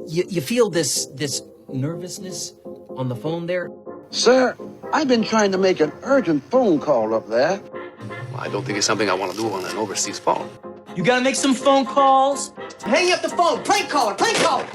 You feel this nervousness on the phone there? Sir, I've been trying to make an urgent phone call up there. Well, I don't think it's something I want to do on an overseas phone. You gotta make some phone calls. Hang up the phone. Prank caller. Prank caller.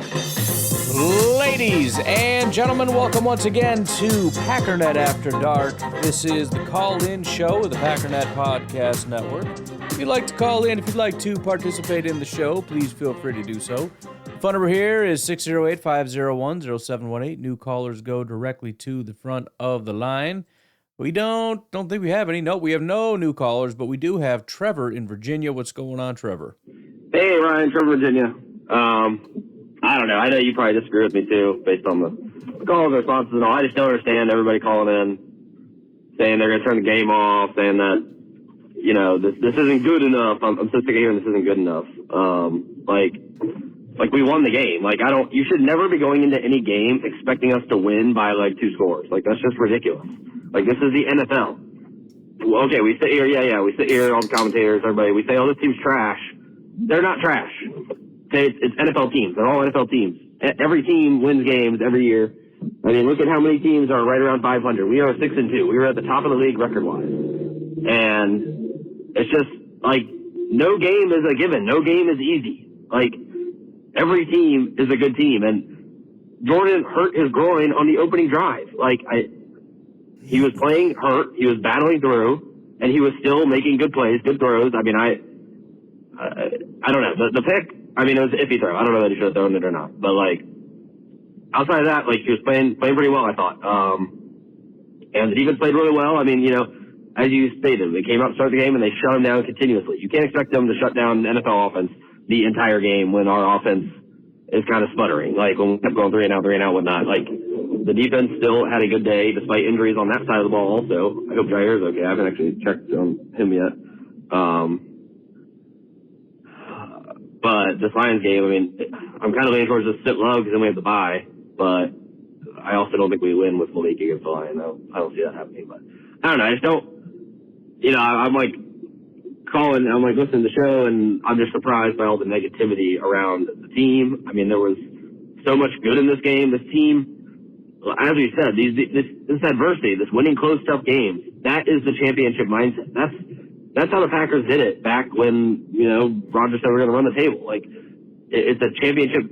Ladies and gentlemen, welcome once again to Packernet After Dark. This is the call-in show of the Packernet Podcast Network. If you'd like to call in, if you'd like to participate in the show, please feel free to do so. The phone number here is 608-501-0718. New callers go directly to the front of the line. We don't think we have any. No, we have no new callers, but we do have Trevor in Virginia. What's going on, Trevor? Hey, Ryan, Trevor, Virginia. I don't know. I know you probably disagree with me, too, based on the calls and responses and all. I just don't understand everybody calling in, saying they're going to turn the game off, saying that, you know, this isn't good enough. I'm so sick of hearing this isn't good enough. Like we won the game. You should never be going into any game expecting us to win by, 2 scores. That's just ridiculous. This is the NFL. Well, okay, we sit here, we sit here, all the commentators, everybody, we say, oh, this team's trash. They're not trash. Okay, it's NFL teams. They're all NFL teams. Every team wins games every year. I mean, look at how many teams are right around 500. We are 6-2. We were at the top of the league record-wise. And it's just, no game is a given. No game is easy. Every team is a good team. And Jordan hurt his groin on the opening drive. He was playing hurt. He was battling through. And he was still making good plays, good throws. I mean, I don't know. The pick, it was an iffy throw. I don't know that he should have thrown it or not. But, outside of that, he was playing pretty well, I thought. And the defense played really well. I mean, as you stated, they came out to start the game and they shut them down continuously. You can't expect them to shut down the NFL offense the entire game when our offense is kind of sputtering. When we kept going 3 and out, whatnot. The defense still had a good day despite injuries on that side of the ball also. I hope Jair's okay. I haven't actually checked on him yet. But this Lions game, I'm kind of leaning towards just sit low because then we have the bye. But I also don't think we win with Malik against the Lions. I don't see that happening. But I don't know. I just don't. I'm calling. I'm listening to the show, and I'm just surprised by all the negativity around the team. There was so much good in this game. This team, as we said, this adversity, this winning close, tough games, that is the championship mindset. That's how the Packers did it back when, Rodgers said we're going to run the table. It's a championship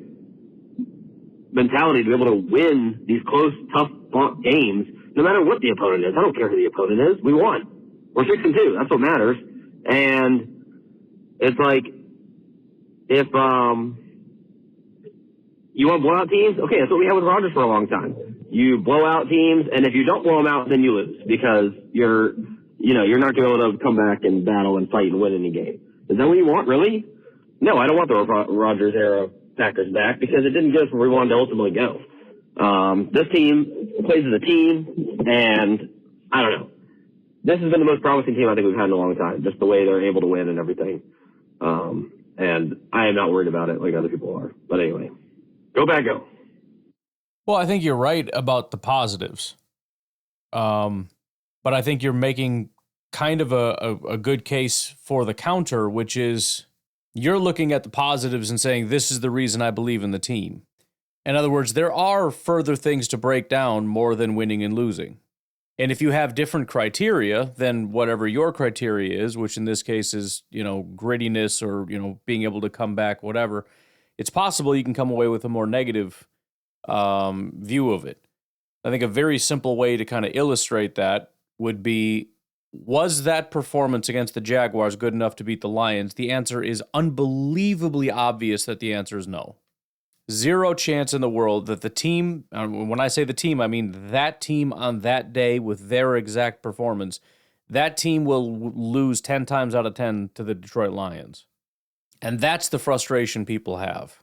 mentality to be able to win these close, tough games, no matter what the opponent is. I don't care who the opponent is. We won. We're 6-2. That's what matters. And it's if you want to blow out teams, okay, that's what we had with Rodgers for a long time. You blow out teams, and if you don't blow them out, then you lose because you're not going to be able to come back and battle and fight and win any game. Is that what you want, really? No, I don't want the Rodgers era Packers back because it didn't get us where we wanted to ultimately go. This team plays as a team, and I don't know. This has been the most promising team I think we've had in a long time, just the way they're able to win and everything. And I am not worried about it like other people are. But anyway, go back, go. Well, I think you're right about the positives. But I think you're making kind of a good case for the counter, which is you're looking at the positives and saying, this is the reason I believe in the team. In other words, there are further things to break down more than winning and losing. And if you have different criteria than whatever your criteria is, which in this case is, grittiness or, being able to come back, whatever, it's possible you can come away with a more negative view of it. I think a very simple way to kind of illustrate that would be, was that performance against the Jaguars good enough to beat the Lions? The answer is unbelievably obvious that the answer is no. Zero chance in the world that the team, when I say the team, I mean that team on that day with their exact performance, that team will lose 10 times out of 10 to the Detroit Lions. And that's the frustration people have.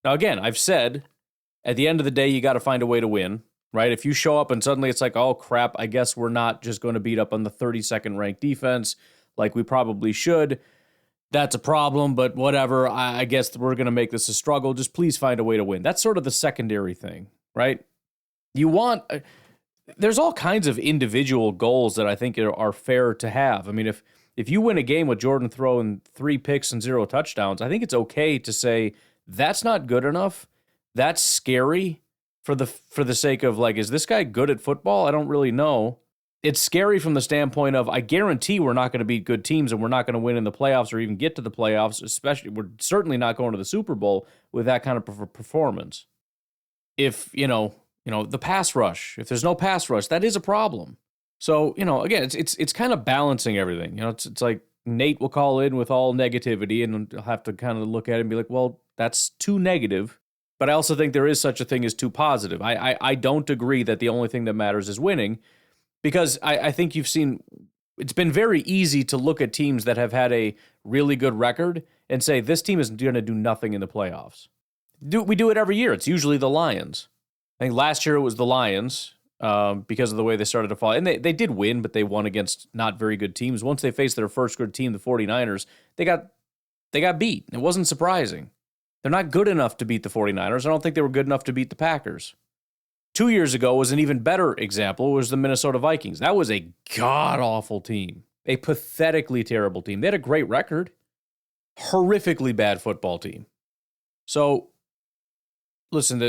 Now, again, I've said, at the end of the day, you got to find a way to win, right? If you show up and suddenly it's oh, crap, I guess we're not just going to beat up on the 32nd ranked defense like we probably should. That's a problem, but whatever. I guess we're going to make this a struggle. Just please find a way to win. That's sort of the secondary thing, right? There's all kinds of individual goals that I think are fair to have. If you win a game with Jordan throwing 3 picks and 0 touchdowns, I think it's okay to say that's not good enough. that's scary for the sake of, like, is this guy good at football? I don't really know. It's scary from the standpoint of, I guarantee we're not going to beat good teams and we're not going to win in the playoffs or even get to the playoffs, especially we're certainly not going to the Super Bowl with that kind of performance. If, the pass rush, if there's no pass rush, that is a problem. So, again, it's kind of balancing everything. It's like Nate will call in with all negativity and I'll have to kind of look at it and be like, well, that's too negative. But I also think there is such a thing as too positive. I don't agree that the only thing that matters is winning, because I think you've seen, it's been very easy to look at teams that have had a really good record and say, this team is going to do nothing in the playoffs. We do it every year. It's usually the Lions. I think last year it was the Lions because of the way they started to fall. And they did win, but they won against not very good teams. Once they faced their first good team, the 49ers, they got beat. It wasn't surprising. They're not good enough to beat the 49ers. I don't think they were good enough to beat the Packers. 2 years ago was an even better example, was the Minnesota Vikings. That was a god-awful team, a pathetically terrible team. They had a great record, horrifically bad football team. So, listen,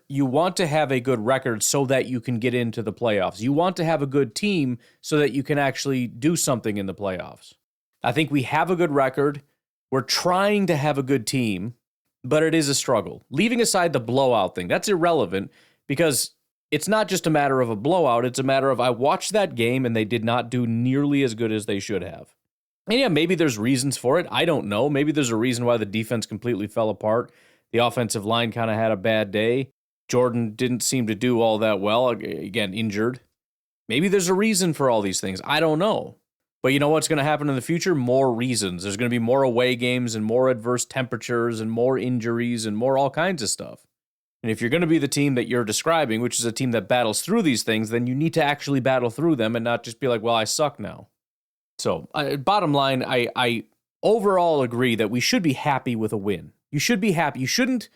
you want to have a good record so that you can get into the playoffs. You want to have a good team so that you can actually do something in the playoffs. I think we have a good record. We're trying to have a good team, but it is a struggle. Leaving aside the blowout thing, that's irrelevant because it's not just a matter of a blowout. It's a matter of, I watched that game and they did not do nearly as good as they should have. And yeah, maybe there's reasons for it. I don't know. Maybe there's a reason why the defense completely fell apart. The offensive line kind of had a bad day. Jordan didn't seem to do all that well, again, injured. Maybe there's a reason for all these things. I don't know. But you know what's going to happen in the future? More reasons. There's going to be more away games and more adverse temperatures and more injuries and more all kinds of stuff. And if you're going to be the team that you're describing, which is a team that battles through these things, then you need to actually battle through them and not just be like, well, I suck now. So, bottom line, I overall agree that we should be happy with a win. You should be happy. You shouldn't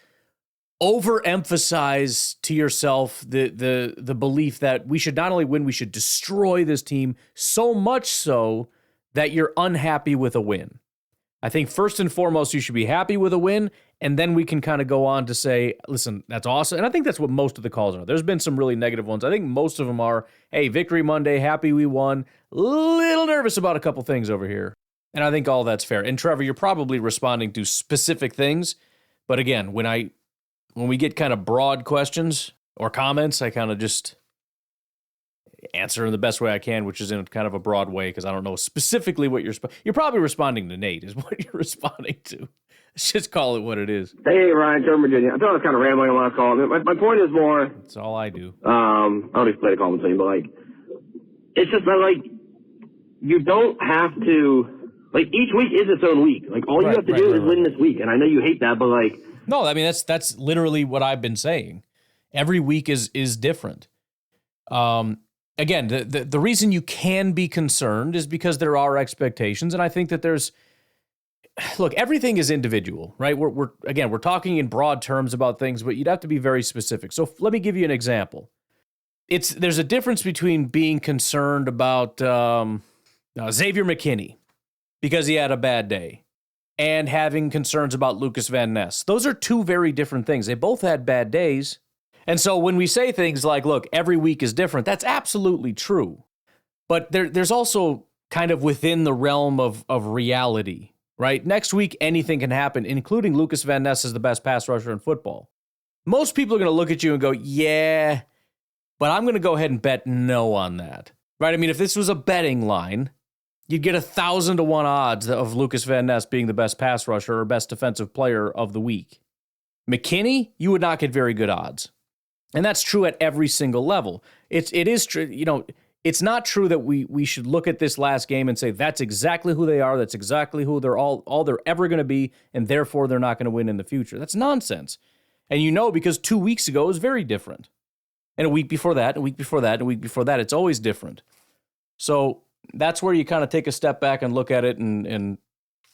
overemphasize to yourself the belief that we should not only win, we should destroy this team, so much so that you're unhappy with a win. I think first and foremost, you should be happy with a win, and then we can kind of go on to say, listen, that's awesome. And I think that's what most of the calls are. There's been some really negative ones. I think most of them are, hey, Victory Monday, happy we won, little nervous about a couple things over here. And I think all that's fair. And Trevor, you're probably responding to specific things. But again, when we get kind of broad questions or comments, I kind of just answer in the best way I can, which is in kind of a broad way, because I don't know specifically what you're probably responding to Nate is what you're responding to. Let's just call it what it is. Hey, Ryan, Joe, Virginia. I thought I was kind of rambling on last call. My point is more... That's all I do. I don't explain the call between, but, it's just that, you don't have to... each week is its own week. All you have to do is win this week. And I know you hate that, but, No, I mean, that's literally what I've been saying. Every week is different. Again, the reason you can be concerned is because there are expectations, and I think that look, everything is individual, right? We're talking in broad terms about things, but you'd have to be very specific. So let me give you an example. There's a difference between being concerned about Xavier McKinney because he had a bad day, and having concerns about Lucas Van Ness. Those are two very different things. They both had bad days. And so when we say things like, look, every week is different, that's absolutely true. But there's also kind of within the realm of reality, right? Next week, anything can happen, including Lucas Van Ness as the best pass rusher in football. Most people are going to look at you and go, yeah, but I'm going to go ahead and bet no on that, right? I mean, if this was a betting line, you'd get 1,000 to 1 odds of Lucas Van Ness being the best pass rusher or best defensive player of the week. McKinney, you would not get very good odds. And that's true at every single level. It is true, it's not true that we should look at this last game and say that's exactly who they are, that's exactly who they're all they're ever going to be, and therefore they're not going to win in the future. That's nonsense. And because 2 weeks ago was very different. And a week before that, a week before that, a week before that, it's always different. So that's where you kind of take a step back and look at it and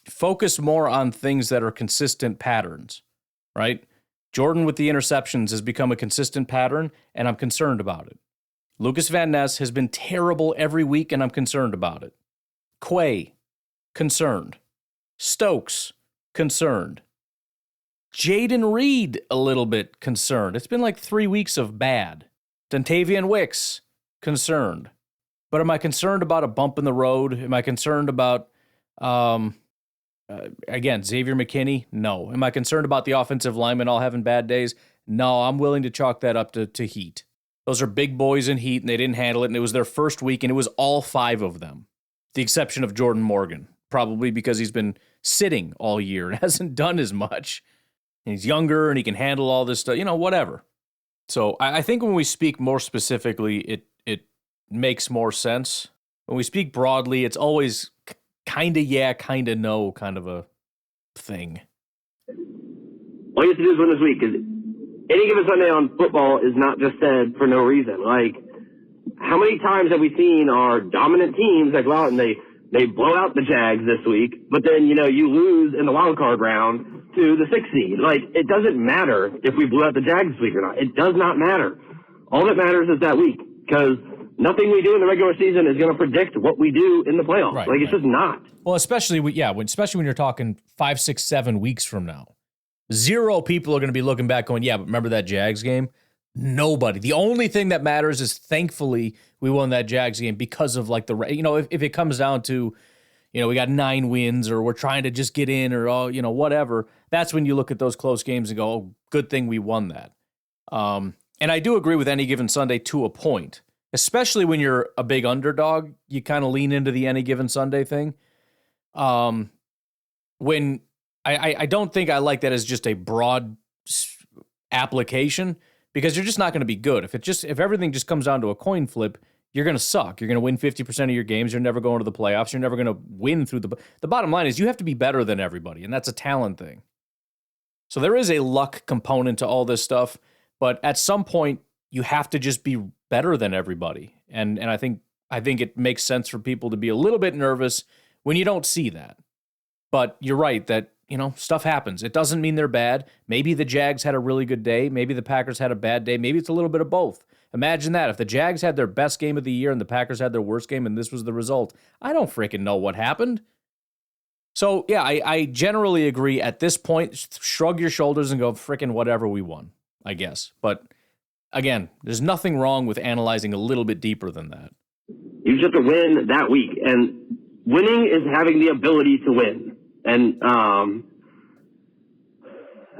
focus more on things that are consistent patterns, right? Jordan with the interceptions has become a consistent pattern, and I'm concerned about it. Lucas Van Ness has been terrible every week, and I'm concerned about it. Quay, concerned. Stokes, concerned. Jaden Reed, a little bit concerned. It's been like 3 weeks of bad. Dontavian Wicks, concerned. But am I concerned about a bump in the road? Am I concerned about, again, Xavier McKinney? No. Am I concerned about the offensive linemen all having bad days? No, I'm willing to chalk that up to heat. Those are big boys in heat, and they didn't handle it, and it was their first week, and it was all 5 of them. The exception of Jordan Morgan, probably because he's been sitting all year and hasn't done as much. And he's younger, and he can handle all this stuff, whatever. So I think when we speak more specifically, it makes more sense. When we speak broadly, it's always kind of yeah, kind of no kind of a thing. All you have to do is win this week, because any given Sunday on football is not just said for no reason. Like, how many times have we seen our dominant teams that go out and they blow out the Jags this week, but then, you lose in the wild card round to the 6th seed. Like, it doesn't matter if we blew out the Jags this week or not. It does not matter. All that matters is that week, because nothing we do in the regular season is going to predict what we do in the playoffs. Right, it's just not. Well, especially when you're talking 5, 6, 7 weeks from now. 0 people are going to be looking back going, yeah, but remember that Jags game? Nobody. The only thing that matters is, thankfully, we won that Jags game because of if it comes down to, we got 9 wins or we're trying to just get in or, whatever. That's when you look at those close games and go, oh, good thing we won that. And I do agree with any given Sunday to a point, especially when you're a big underdog. You kind of lean into the any given Sunday thing. When I don't think I like that as just a broad application, because you're just not going to be good. If everything just comes down to a coin flip, you're going to suck. You're going to win 50% of your games. You're never going to the playoffs. You're never going to win through the bottom line is you have to be better than everybody, and that's a talent thing. So there is a luck component to all this stuff, but at some point you have to just be better than everybody. And I think it makes sense for people to be a little bit nervous when you don't see that. But you're right that, stuff happens. It doesn't mean they're bad. Maybe the Jags had a really good day. Maybe the Packers had a bad day. Maybe it's a little bit of both. Imagine that. If the Jags had their best game of the year and the Packers had their worst game and this was the result, I don't freaking know what happened. So, yeah, I generally agree at this point. Shrug your shoulders and go, freaking whatever, we won, I guess. But, again, there's nothing wrong with analyzing a little bit deeper than that. You just have to win that week. And winning is having the ability to win. And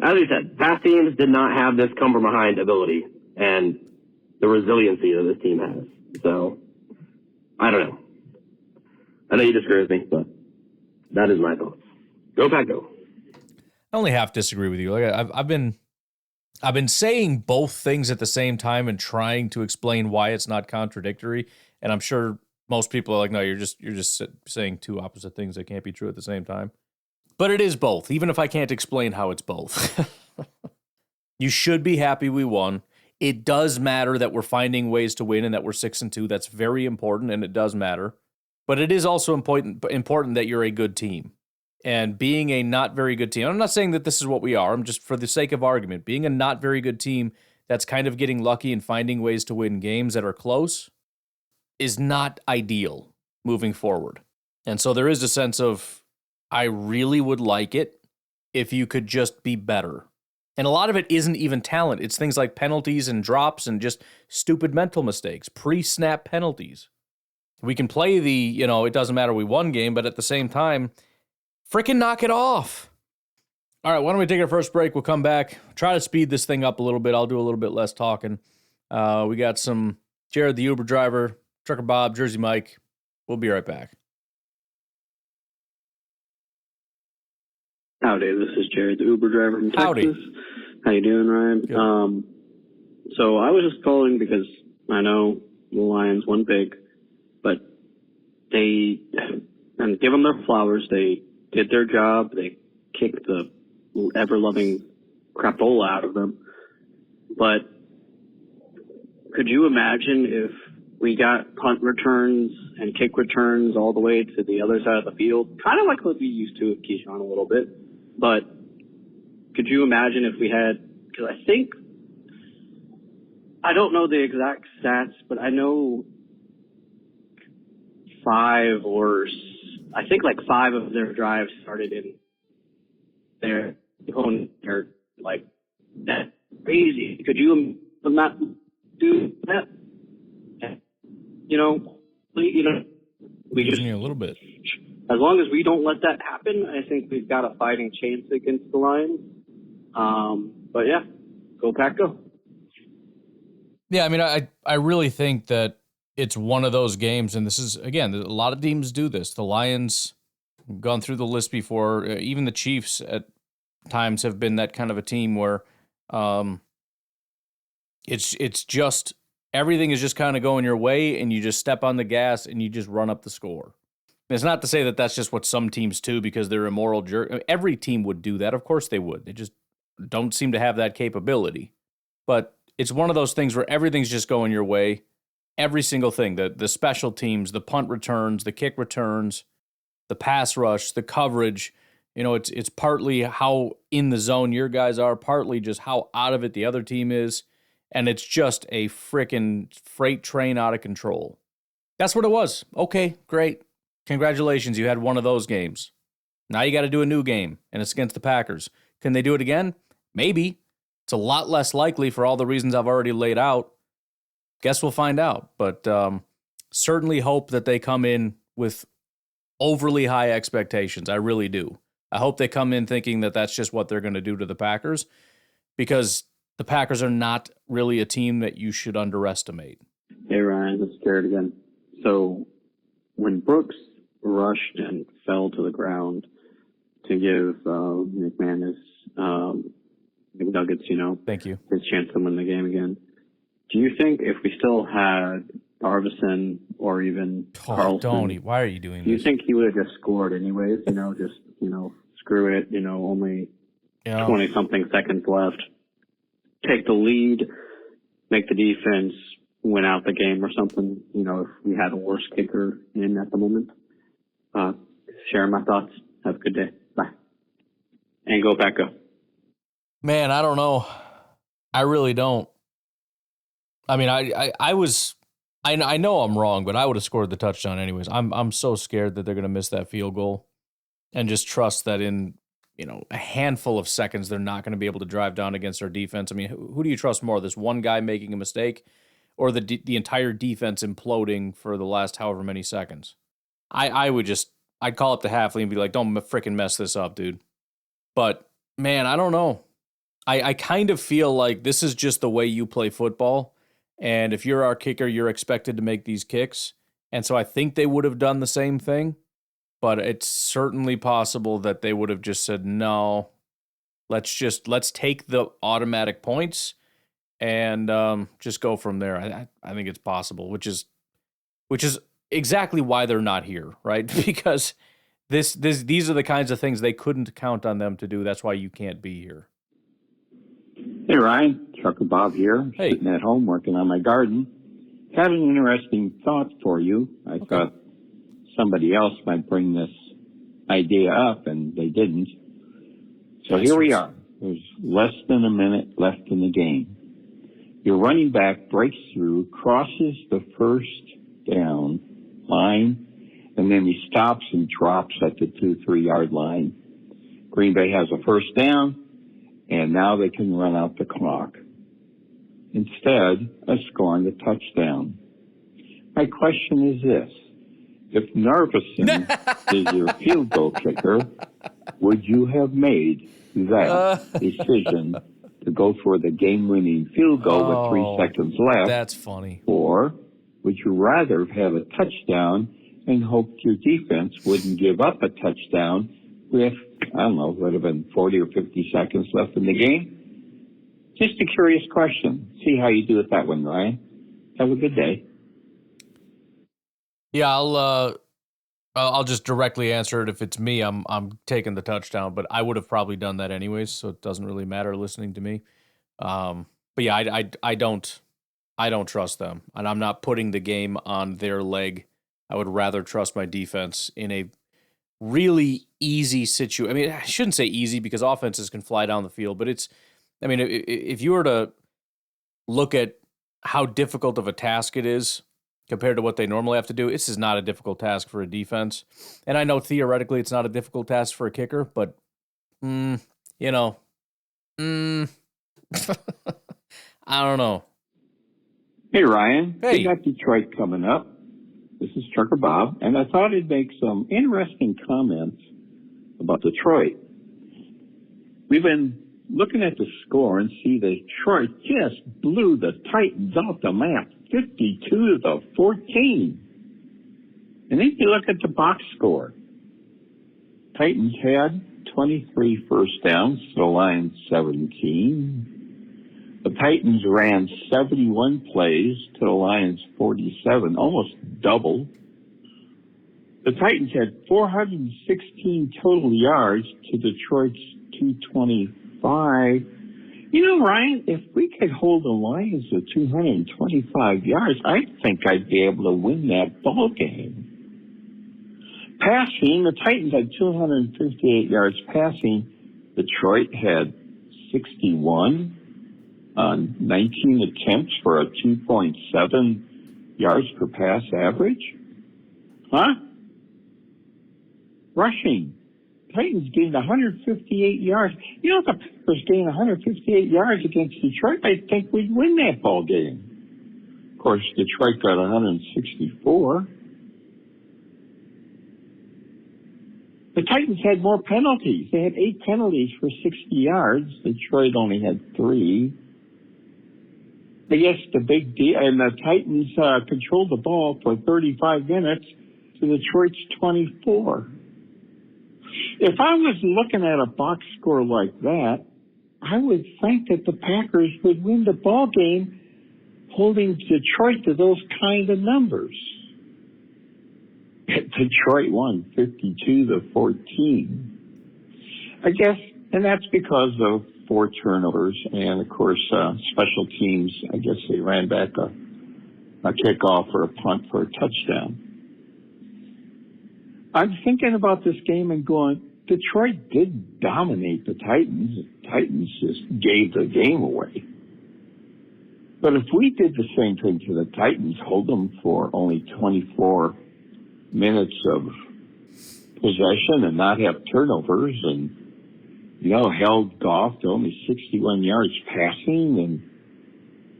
as you said, past teams did not have this come from behind ability and the resiliency that this team has. So, I don't know. I know you disagree with me, but that is my thoughts. Go Pack, go. I only half disagree with you. Like I've been saying both things at the same time and trying to explain why it's not contradictory. And I'm sure most people are like, no, you're just saying two opposite things that can't be true at the same time. But it is both, even if I can't explain how it's both. You should be happy we won. It does matter that we're finding ways to win and that we're 6-2. That's very important, and it does matter. But it is also important that you're a good team. And being a not very good team, I'm not saying that this is what we are. I'm just, for the sake of argument, being a not very good team that's kind of getting lucky and finding ways to win games that are close is not ideal moving forward. And so there is a sense of, I really would like it if you could just be better. And a lot of it isn't even talent. It's things like penalties and drops and just stupid mental mistakes, pre-snap penalties. We can play the, it doesn't matter we won game, but at the same time, freaking knock it off. All right, why don't we take our first break? We'll come back, try to speed this thing up a little bit. I'll do a little bit less talking. We got some Jared, the Uber driver, Trucker Bob, Jersey Mike. We'll be right back. Howdy, this is Jared, the Uber driver from Texas. Howdy. How you doing, Ryan? Good. So I was just calling because I know the Lions won big, but and give them their flowers. They did their job. They kicked the ever-loving crapola out of them. But could you imagine if we got punt returns and kick returns all the way to the other side of the field? Kind of like what we used to with Keyshawn a little bit. But could you imagine if we had, because I don't know the exact stats, but I know five of their drives started in their own Like, that's crazy. Could you not do that? We just, Losing you a little bit. as long as we don't let that happen, I think we've got a fighting chance against the Lions. But yeah, go Pack, go. Yeah, I mean, I really think that it's one of those games, and this is, again, a lot of teams do this. The Lions, gone through the list before, even the Chiefs at times have been that kind of a team where it's just, everything is just kind of going your way, and you just step on the gas, and you just run up the score. And it's not to say that that's just what some teams do because they're immoral jerk. Every team would do that. Of course they would. They just don't seem to have that capability. But it's one of those things where everything's just going your way. Every single thing, the special teams, the punt returns, the kick returns, the pass rush, the coverage. It's partly how in the zone your guys are, partly just how out of it the other team is. And it's just a freaking freight train out of control. That's what it was. Okay, great. Congratulations, you had one of those games. Now you got to do a new game, and it's against the Packers. Can they do it again? Maybe. It's a lot less likely for all the reasons I've already laid out. Guess we'll find out. But certainly hope that they come in with overly high expectations. I really do. I hope they come in thinking that that's just what they're going to do to the Packers, because the Packers are not really a team that you should underestimate. Hey, Ryan, it's Garrett again. So when Brooks rushed and fell to the ground to give McManus McNuggets, Thank you, his chance to win the game again, do you think if we still had Darvison or even Carlson, why are you doing do you this? think he would have just scored anyways? Screw it, only 20-something seconds left. Take the lead, make the defense win out the game or something, if we had a worse kicker in at the moment. Sharing my thoughts. Have a good day. Bye. And go back up. Man, I don't know. I really don't. I mean, I know I'm wrong, but I would have scored the touchdown anyways. I'm so scared that they're going to miss that field goal, and just trust that in a handful of seconds they're not going to be able to drive down against our defense. I mean, who do you trust more? This one guy making a mistake, or the entire defense imploding for the last however many seconds? I'd call up the Halfley and be like, don't freaking mess this up, dude. But man, I don't know. I kind of feel like this is just the way you play football. And if you're our kicker, you're expected to make these kicks. And so I think they would have done the same thing. But it's certainly possible that they would have just said, no, let's take the automatic points and just go from there. I think it's possible, which is exactly why they're not here, right? Because these are the kinds of things they couldn't count on them to do. That's why you can't be here. Hey, Ryan. Trucker Bob here. Hey. Sitting at home working on my garden. Had an interesting thought for you. I thought somebody else might bring this idea up, and they didn't. So here we are. There's less than a minute left in the game. Your running back breaks through, crosses the first down line, and then he stops and drops at the 2-3 yard line. Green Bay has a first down, and now they can run out the clock. Instead of scoring a touchdown. My question is this. If Narveson is your field goal kicker, would you have made that decision to go for the game-winning field goal with 3 seconds left? That's funny. Or would you rather have a touchdown and hope your defense wouldn't give up a touchdown with, would have been 40 or 50 seconds left in the game? Just a curious question. See how you do it that one, Ryan. Have a good day. Yeah, I'll just directly answer it. If it's me, I'm taking the touchdown, but I would have probably done that anyways, so it doesn't really matter listening to me. But yeah, I don't trust them, and I'm not putting the game on their leg. I would rather trust my defense in a really easy situation. I mean, I shouldn't say easy because offenses can fly down the field, but if you were to look at how difficult of a task it is compared to what they normally have to do, this is not a difficult task for a defense. And I know theoretically it's not a difficult task for a kicker, but, I don't know. Hey, Ryan. Hey. We got Detroit coming up. This is Trucker Bob, and I thought I'd make some interesting comments about Detroit. We've been looking at the score and see that Detroit just blew the Titans off the map, 52-14. And then you look at the box score. Titans had 23 first downs to the Lions 17. The Titans ran 71 plays to the Lions 47, almost double. The Titans had 416 total yards to Detroit's 225. You know, Ryan, if we could hold the Lions to 225 yards, I think I'd be able to win that ball game. Passing, the Titans had 258 yards passing. Detroit had 61 on 19 attempts for a 2.7 yards per pass average. Huh? Rushing. Titans gained 158 yards. You know, if the Packers gained 158 yards against Detroit, I think we'd win that ball game. Of course, Detroit got 164. The Titans had more penalties. They had 8 penalties for 60 yards. Detroit only had 3. I guess the big deal, and the Titans controlled the ball for 35 minutes to Detroit's 24. If I was looking at a box score like that, I would think that the Packers would win the ball game holding Detroit to those kind of numbers. Detroit won 52-14. I guess, and that's because of 4 turnovers and, of course, special teams. I guess they ran back a kickoff or a punt for a touchdown. I'm thinking about this game and going, Detroit did dominate the Titans. The Titans just gave the game away. But if we did the same thing to the Titans, hold them for only 24 minutes of possession and not have turnovers and, held Goff to only 61 yards passing, and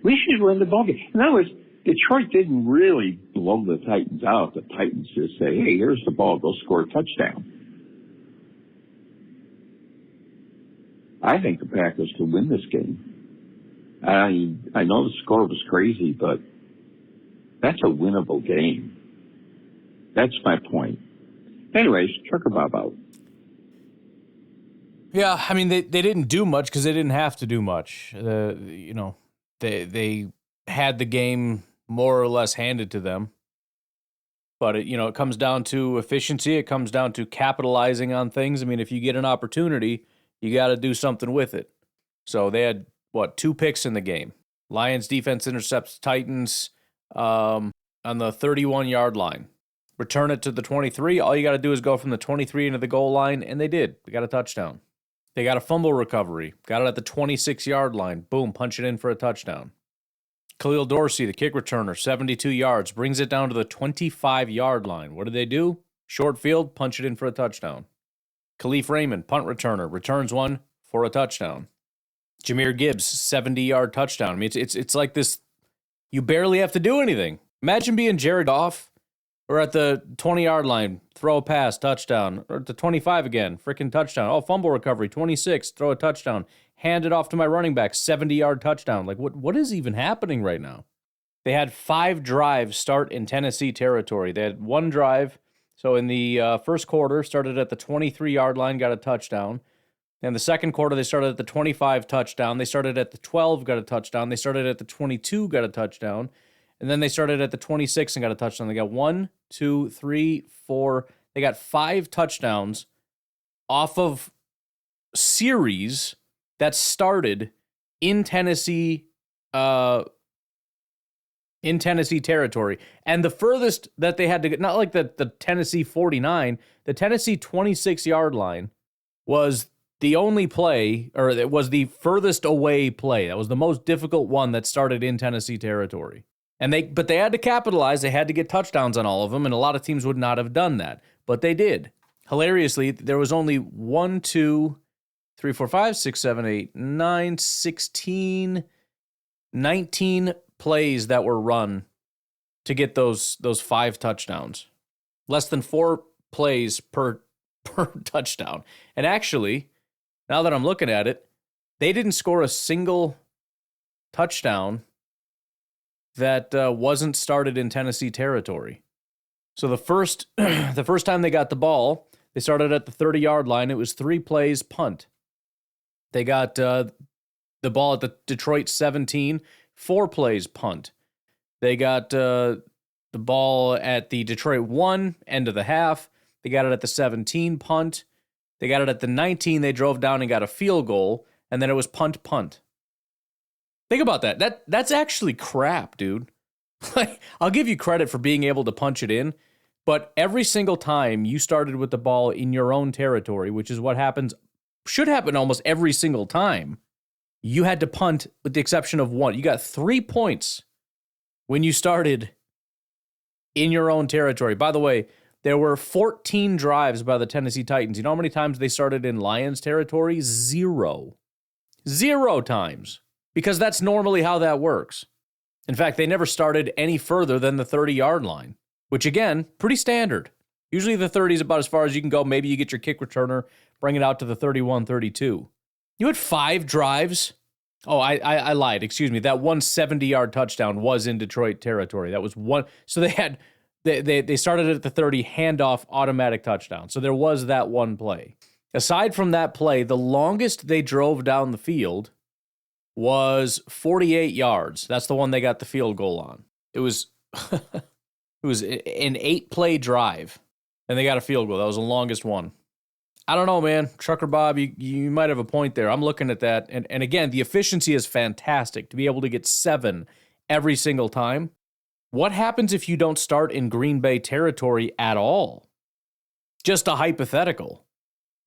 we should win the ballgame. In other words, Detroit didn't really blow the Titans out. The Titans just say, hey, here's the ball, go score a touchdown. I think the Packers could win this game. I know the score was crazy, but that's a winnable game. That's my point. Anyways, Trucker Bob out. Yeah, I mean, they didn't do much because they didn't have to do much. They had the game more or less handed to them. But, it comes down to efficiency. It comes down to capitalizing on things. I mean, if you get an opportunity, you got to do something with it. So they had, 2 picks in the game. Lions defense intercepts Titans on the 31-yard line. Return it to the 23. All you got to do is go from the 23 into the goal line, and they did. They got a touchdown. They got a fumble recovery. Got it at the 26-yard line. Boom, punch it in for a touchdown. Khalil Dorsey, the kick returner, 72 yards, brings it down to the 25-yard line. What do they do? Short field, punch it in for a touchdown. Khalif Raymond, punt returner, returns one for a touchdown. Jahmyr Gibbs, 70-yard touchdown. I mean, it's like this, you barely have to do anything. Imagine being Jared Goff. Or at the 20-yard line, throw a pass, touchdown. Or at the 25 again, freaking touchdown. Oh, fumble recovery, 26, throw a touchdown. Hand it off to my running back, 70-yard touchdown. Like, what is even happening right now? They had 5 drives start in Tennessee territory. They had 1 drive. So in the first quarter, started at the 23-yard line, got a touchdown. In the second quarter, they started at the 25, touchdown. They started at the 12, got a touchdown. They started at the 22, got a touchdown. And then they started at the 26 and got a touchdown. They got 1, 2, 3, 4. They got 5 touchdowns off of series that started in Tennessee territory. And the furthest that they had to get, not like the Tennessee 49, the Tennessee 26-yard line was the only play, or it was the furthest away play. That was the most difficult one that started in Tennessee territory. But they had to capitalize. They had to get touchdowns on all of them, and a lot of teams would not have done that. But they did. Hilariously, there was only 1, 2, 3, 4, 5, 6, 7, 8, 9, 16, 19 plays that were run to get those 5 touchdowns. Less than 4 plays per touchdown. And actually, now that I'm looking at it, they didn't score a single touchdown that wasn't started in Tennessee territory. So the first time they got the ball, they started at the 30-yard line. It was 3 plays, punt. They got the ball at the Detroit 17, 4 plays, punt. They got the ball at the Detroit 1, end of the half. They got it at the 17, punt. They got it at the 19. They drove down and got a field goal, and then it was punt. Think about that. That's actually crap, dude. Like, I'll give you credit for being able to punch it in, but every single time you started with the ball in your own territory, which is what should happen almost every single time, you had to punt with the exception of 1. You got 3 points when you started in your own territory. By the way, there were 14 drives by the Tennessee Titans. You know how many times they started in Lions territory? 0. 0 times. Because that's normally how that works. In fact, they never started any further than the 30-yard line, which, again, pretty standard. Usually the 30 is about as far as you can go. Maybe you get your kick returner, bring it out to the 31, 32. You had 5 drives. Oh, I lied. Excuse me. That one 70-yard touchdown was in Detroit territory. That was one. So they started at the 30, handoff, automatic touchdown. So there was that one play. Aside from that play, the longest they drove down the field was 48 yards. That's the one they got the field goal on. It was it was an 8-play drive, and they got a field goal. That was the longest one. I don't know, man. Trucker Bob, you might have a point there. I'm looking at that, and again, the efficiency is fantastic to be able to get 7 every single time. What happens if you don't start in Green Bay territory at all? Just a hypothetical,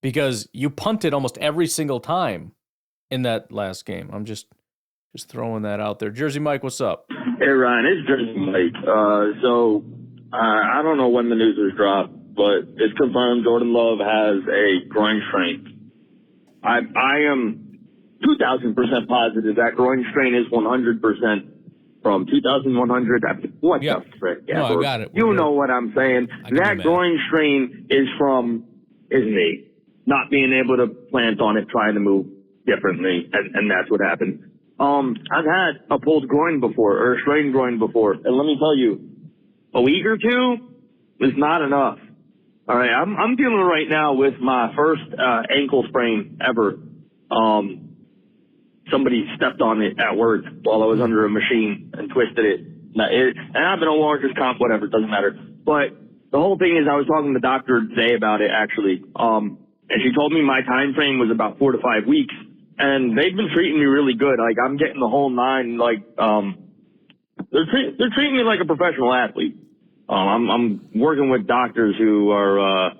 because you punted almost every single time in that last game. I'm just throwing that out there. Jersey Mike, what's up? Hey, Ryan, it's Jersey Mike. I don't know when the news was dropped, but it's confirmed Jordan Love has a groin strain. I am 2,000% positive that groin strain is 100% from 2,100. What the frick? Yeah, no, I got it. You know what I'm saying. That groin strain is from his knee. Not being able to plant on it, trying to move differently, and that's what happened. I've had a pulled groin before, or a strained groin before, and let me tell you, a week or 2 is not enough. All right, I'm dealing right now with my first ankle sprain ever. Somebody stepped on it at work while I was under a machine and twisted it. And I've been on workers' comp, whatever, it doesn't matter. But the whole thing is, I was talking to the doctor today about it, actually. And she told me my time frame was about 4 to 5 weeks. And they've been treating me really good. Like, I'm getting the whole 9. Like, they're treating me like a professional athlete. I'm working with doctors who are,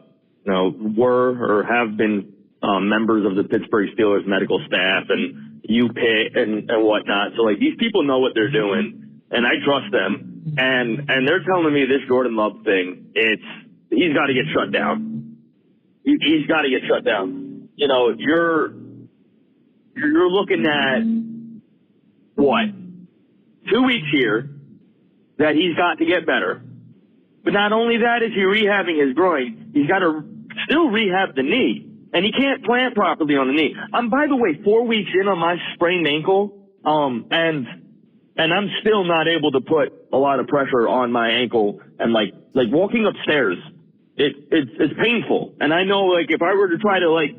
were or have been members of the Pittsburgh Steelers medical staff and UPIT and whatnot. So, like, these people know what they're doing, and I trust them. And they're telling me this Jordan Love thing, he's got to get shut down. He's got to get shut down. You know, you're looking at, what, 2 weeks here that he's got to get better. But not only that is he rehabbing his groin, he's got to still rehab the knee. And he can't plant properly on the knee. I'm, by the way, 4 weeks in on my sprained ankle, and I'm still not able to put a lot of pressure on my ankle. And like walking upstairs, it's painful. And I know, like, if I were to try to, like,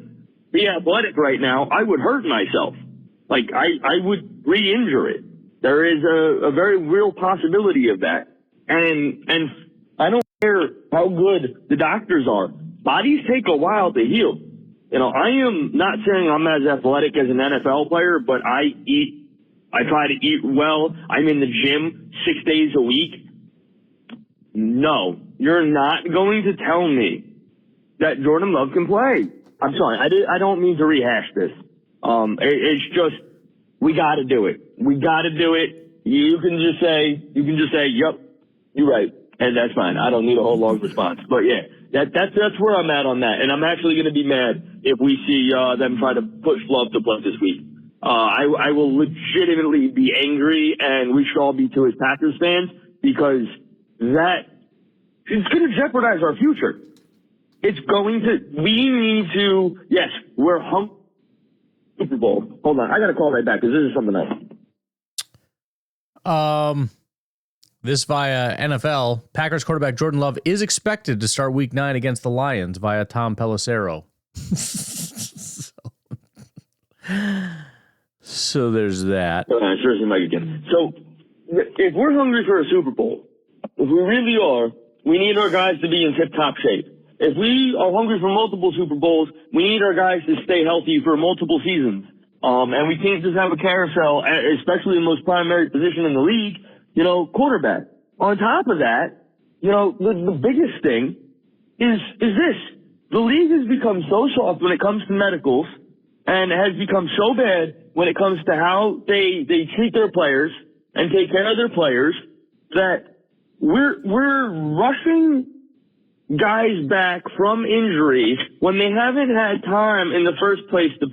be athletic right now, I would hurt myself. Like, I would re-injure it. There is a very real possibility of that. And I don't care how good the doctors are. Bodies take a while to heal. You know, I am not saying I'm as athletic as an NFL player, but I try to eat well. I'm in the gym 6 days a week. No, you're not going to tell me that Jordan Love can play. I'm sorry. I don't mean to rehash this. It's just, we got to do it. We got to do it. You can just say, yep, you're right. and that's fine. I don't need a whole long response. But yeah, that's where I'm at on that. And I'm actually going to be mad if we see them try to push Love to play this week. I will legitimately be angry, and we should all be too as Packers fans, because that it's going to jeopardize our future. It's going to. We need to. Yes, we're hungry. Super Bowl. Hold on, I got to call right back because this is something else. This via NFL. Packers quarterback Jordan Love is expected to start Week 9 against the Lions via Tom Pelissero. So there's that. Seriously, Mike again. So if we're hungry for a Super Bowl, if we really are, we need our guys to be in tip-top shape. If we are hungry for multiple Super Bowls, we need our guys to stay healthy for multiple seasons. And we can't just have a carousel, especially the most primary position in the league, quarterback. On top of that, the biggest thing is this. The league has become so soft when it comes to medicals and has become so bad when it comes to how they treat their players and take care of their players that we're rushing guys back from injuries when they haven't had time in the first place to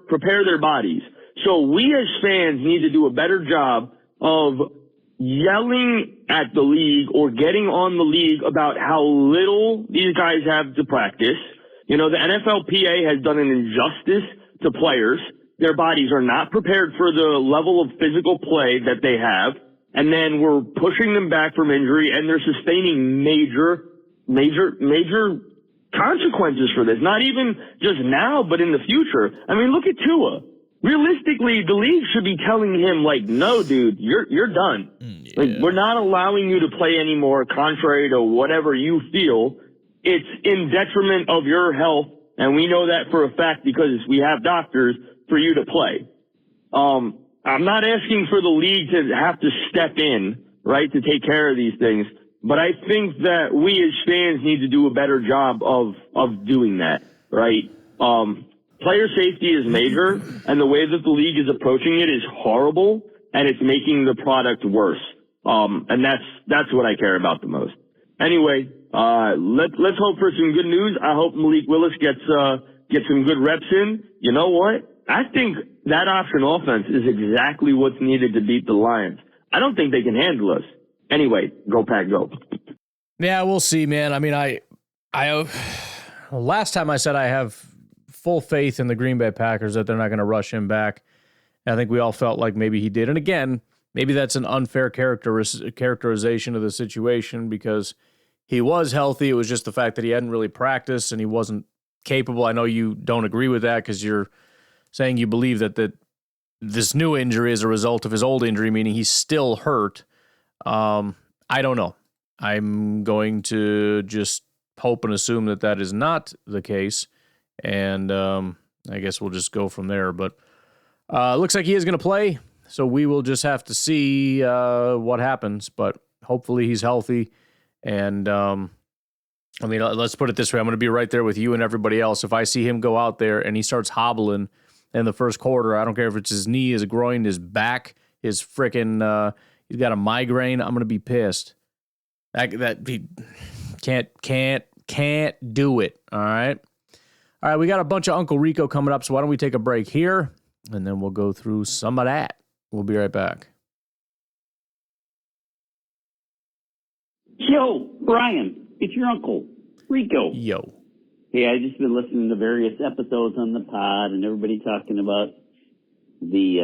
prepare their bodies. So we as fans need to do a better job of yelling at the league or getting on the league about how little these guys have to practice. The NFLPA has done an injustice to players. Their bodies are not prepared for the level of physical play that they have. And then we're pushing them back from injury, and they're sustaining major consequences for this. Not even just now, but in the future. I mean, look at Tua. Realistically, the league should be telling him, no, dude, you're done. Yeah. We're not allowing you to play anymore, contrary to whatever you feel. It's in detriment of your health, and we know that for a fact because we have doctors for you to play. I'm not asking for the league to have to step in, right, to take care of these things. But I think that we as fans need to do a better job of doing that, right? Player safety is major, and the way that the league is approaching it is horrible, and it's making the product worse. And that's what I care about the most. Anyway, let's hope for some good news. I hope Malik Willis gets some good reps in. You know what? I think that option offense is exactly what's needed to beat the Lions. I don't think they can handle us. Anyway, go Pack, go. Yeah, we'll see, man. I mean, last time I said I have full faith in the Green Bay Packers that they're not going to rush him back. I think we all felt like maybe he did. And again, maybe that's an unfair characterization of the situation because he was healthy. It was just the fact that he hadn't really practiced and he wasn't capable. I know you don't agree with that because you're saying you believe that this new injury is a result of his old injury, meaning he's still hurt. I don't know. I'm going to just hope and assume that is not the case. And I guess we'll just go from there. But looks like he is going to play. So we will just have to see what happens. But hopefully he's healthy. And let's put it this way. I'm going to be right there with you and everybody else. If I see him go out there and he starts hobbling in the first quarter, I don't care if it's his knee, his groin, his back, his frickin' he's got a migraine, I'm going to be pissed. That he can't do it, all right? All right, we got a bunch of Uncle Rico coming up, so why don't we take a break here, and then we'll go through some of that. We'll be right back. Yo, Brian, it's your Uncle Rico. Yo. Hey, I've just been listening to various episodes on the pod and everybody talking about the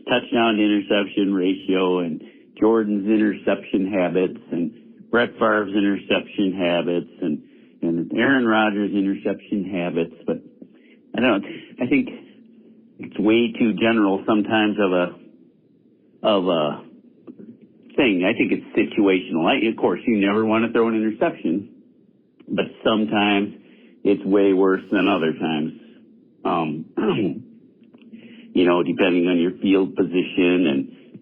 touchdown to interception ratio and Jordan's interception habits and Brett Favre's interception habits and Aaron Rodgers' interception habits. But I think it's way too general sometimes of a thing. I think it's situational. Of course, you never want to throw an interception, but sometimes it's way worse than other times. Depending on your field position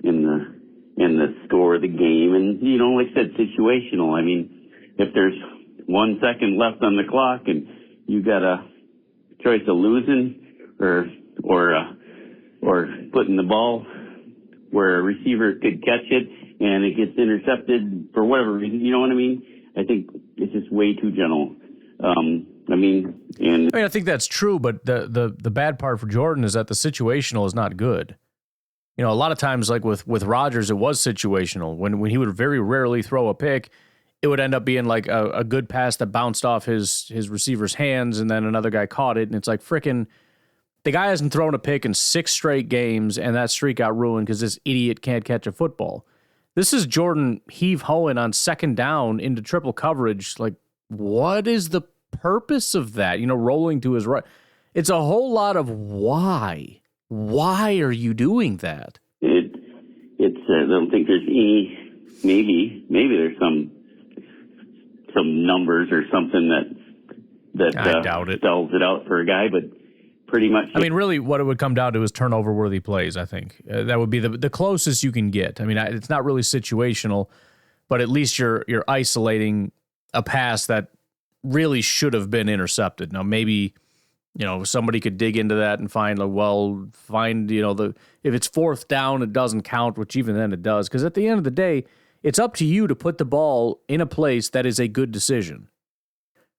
and the score of the game. And, like I said, situational. I mean, if there's 1 second left on the clock and you got a choice of losing or putting the ball where a receiver could catch it and it gets intercepted for whatever reason. You know what I mean? I think it's just way too gentle. I think that's true, but the bad part for Jordan is that the situational is not good. A lot of times, like with Rodgers, it was situational. When he would very rarely throw a pick, it would end up being like a good pass that bounced off his receiver's hands, and then another guy caught it, and it's like frickin' the guy hasn't thrown a pick in 6 straight games, and that streak got ruined because this idiot can't catch a football. This is Jordan heave-hoeing on second down into triple coverage. Like, what is the purpose of that? Rolling to his right. It's a whole lot of why. Why are you doing that? I don't think there's any. Maybe there's some numbers or something that I doubt it. Spells it out for a guy, but pretty much. Really, what it would come down to is turnover-worthy plays. I think that would be the closest you can get. It's not really situational, but at least you're isolating a pass that really should have been intercepted. Now, maybe somebody could dig into that and find if it's fourth down, it doesn't count, which even then it does, because at the end of the day, it's up to you to put the ball in a place that is a good decision,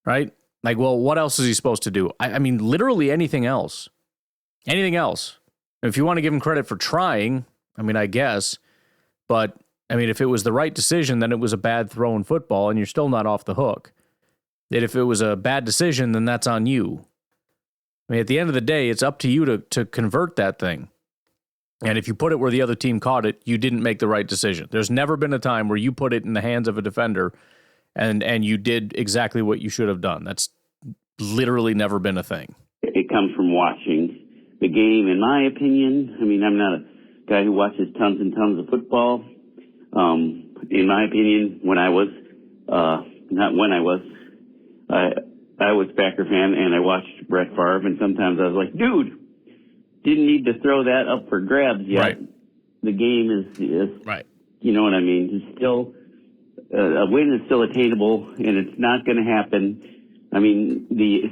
right? Like, well, what else is he supposed to do? Literally anything else. Anything else. If you want to give him credit for trying, I guess. But, if it was the right decision, then it was a bad throw in football, and you're still not off the hook. And if it was a bad decision, then that's on you. At the end of the day, it's up to you to convert that thing. And if you put it where the other team caught it, you didn't make the right decision. There's never been a time where you put it in the hands of a defender and you did exactly what you should have done. That's literally never been a thing. It comes from watching the game, in my opinion. I'm not a guy who watches tons and tons of football. In my opinion, I was a Packer fan, and I watched Brett Favre, and sometimes I was like, dude, didn't need to throw that up for grabs yet. Right. The game is right. You know what I mean? It's still, a win is still attainable, and it's not going to happen.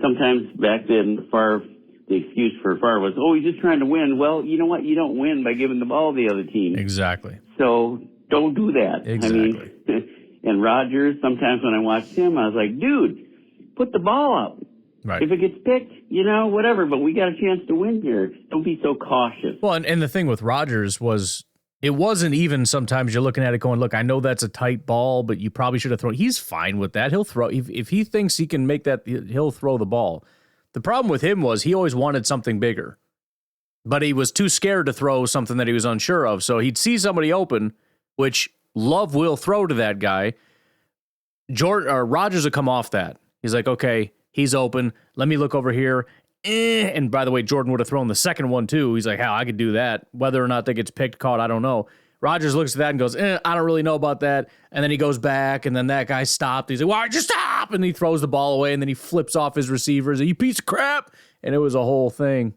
Sometimes back then, the excuse for Favre was, he's just trying to win. Well, you know what? You don't win by giving the ball to the other team. Exactly. So don't do that. Exactly. And Rodgers, sometimes when I watched him, I was like, dude, put the ball up. Right. If it gets picked, whatever, but we got a chance to win here. Don't be so cautious. Well, and the thing with Rodgers was it wasn't even sometimes you're looking at it going, look, I know that's a tight ball, but you probably should have thrown. He's fine with that. He'll throw. If he thinks he can make that, he'll throw the ball. The problem with him was he always wanted something bigger, but he was too scared to throw something that he was unsure of. So he'd see somebody open, which Love will throw to that guy. Rodgers would come off that. He's like, okay, he's open. Let me look over here. And by the way, Jordan would have thrown the second one too. He's like, hell, I could do that. Whether or not that gets picked, caught, I don't know. Rodgers looks at that and goes, I don't really know about that. And then he goes back, and then that guy stopped. He's like, why'd you stop? And he throws the ball away, and then he flips off his receivers. You piece of crap. And it was a whole thing.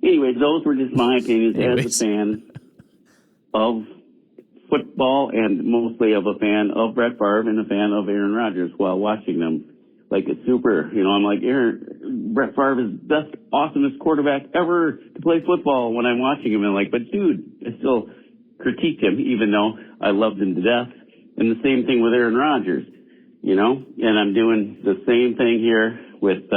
Anyways, those were just my opinions as a fan of football, and mostly of a fan of Brett Favre and a fan of Aaron Rodgers while watching them. Like a super, I'm like, Brett Favre is the best, awesomest quarterback ever to play football when I'm watching him. And I'm like, but dude, I still critiqued him, even though I loved him to death. And the same thing with Aaron Rodgers, and I'm doing the same thing here with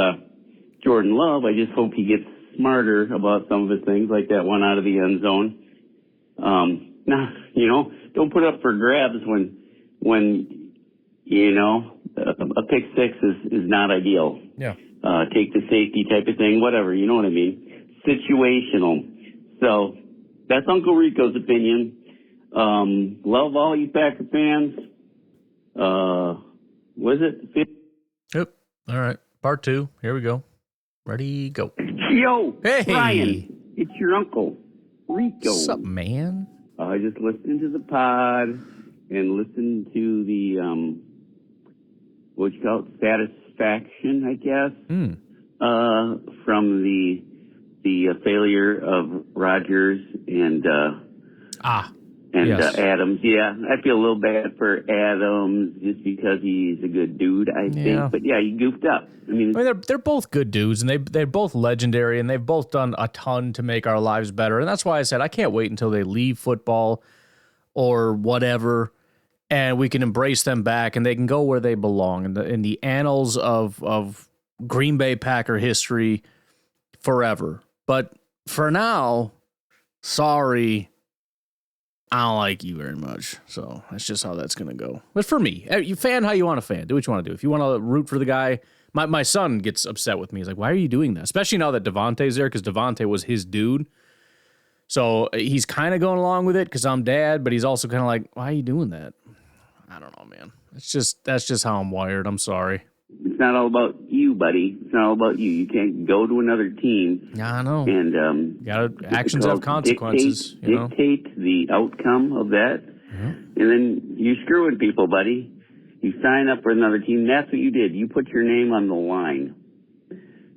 Jordan Love. I just hope he gets smarter about some of his things, like that one out of the end zone. Don't put up for grabs when a pick six is not ideal. Yeah. Take the safety type of thing, whatever, you know what I mean? Situational. So that's Uncle Rico's opinion. Love all you Packer fans. Was it? Yep. All right. Part 2. Here we go. Ready, go. Yo, hey. Ryan, it's your Uncle Rico. What's up, man? I just listened to the pod and listened to the, what you call it, satisfaction, I guess, from the failure of Rodgers and And Yes. Adams, yeah, I feel a little bad for Adams just because he's a good dude, I think. But yeah, he goofed up. I mean, they're both good dudes, and they're both legendary, and they've both done a ton to make our lives better. And that's why I said I can't wait until they leave football or whatever, and we can embrace them back, and they can go where they belong in the annals of Green Bay Packer history forever. But for now, sorry, I don't like you very much. So that's just how that's going to go. But for me, you fan how you want to fan. Do what you want to do. If you want to root for the guy, my son gets upset with me. He's like, why are you doing that? Especially now that Devontae's there, because Devontae was his dude. So he's kind of going along with it because I'm dad, but he's also kind of like, why are you doing that? I don't know, man. That's just how I'm wired. I'm sorry. It's not all about you, buddy. It's not all about you. You can't go to another team. Yeah, I know. And actions have consequences. Dictate the outcome of that, and then you're screwing people, buddy. You sign up for another team. That's what you did. You put your name on the line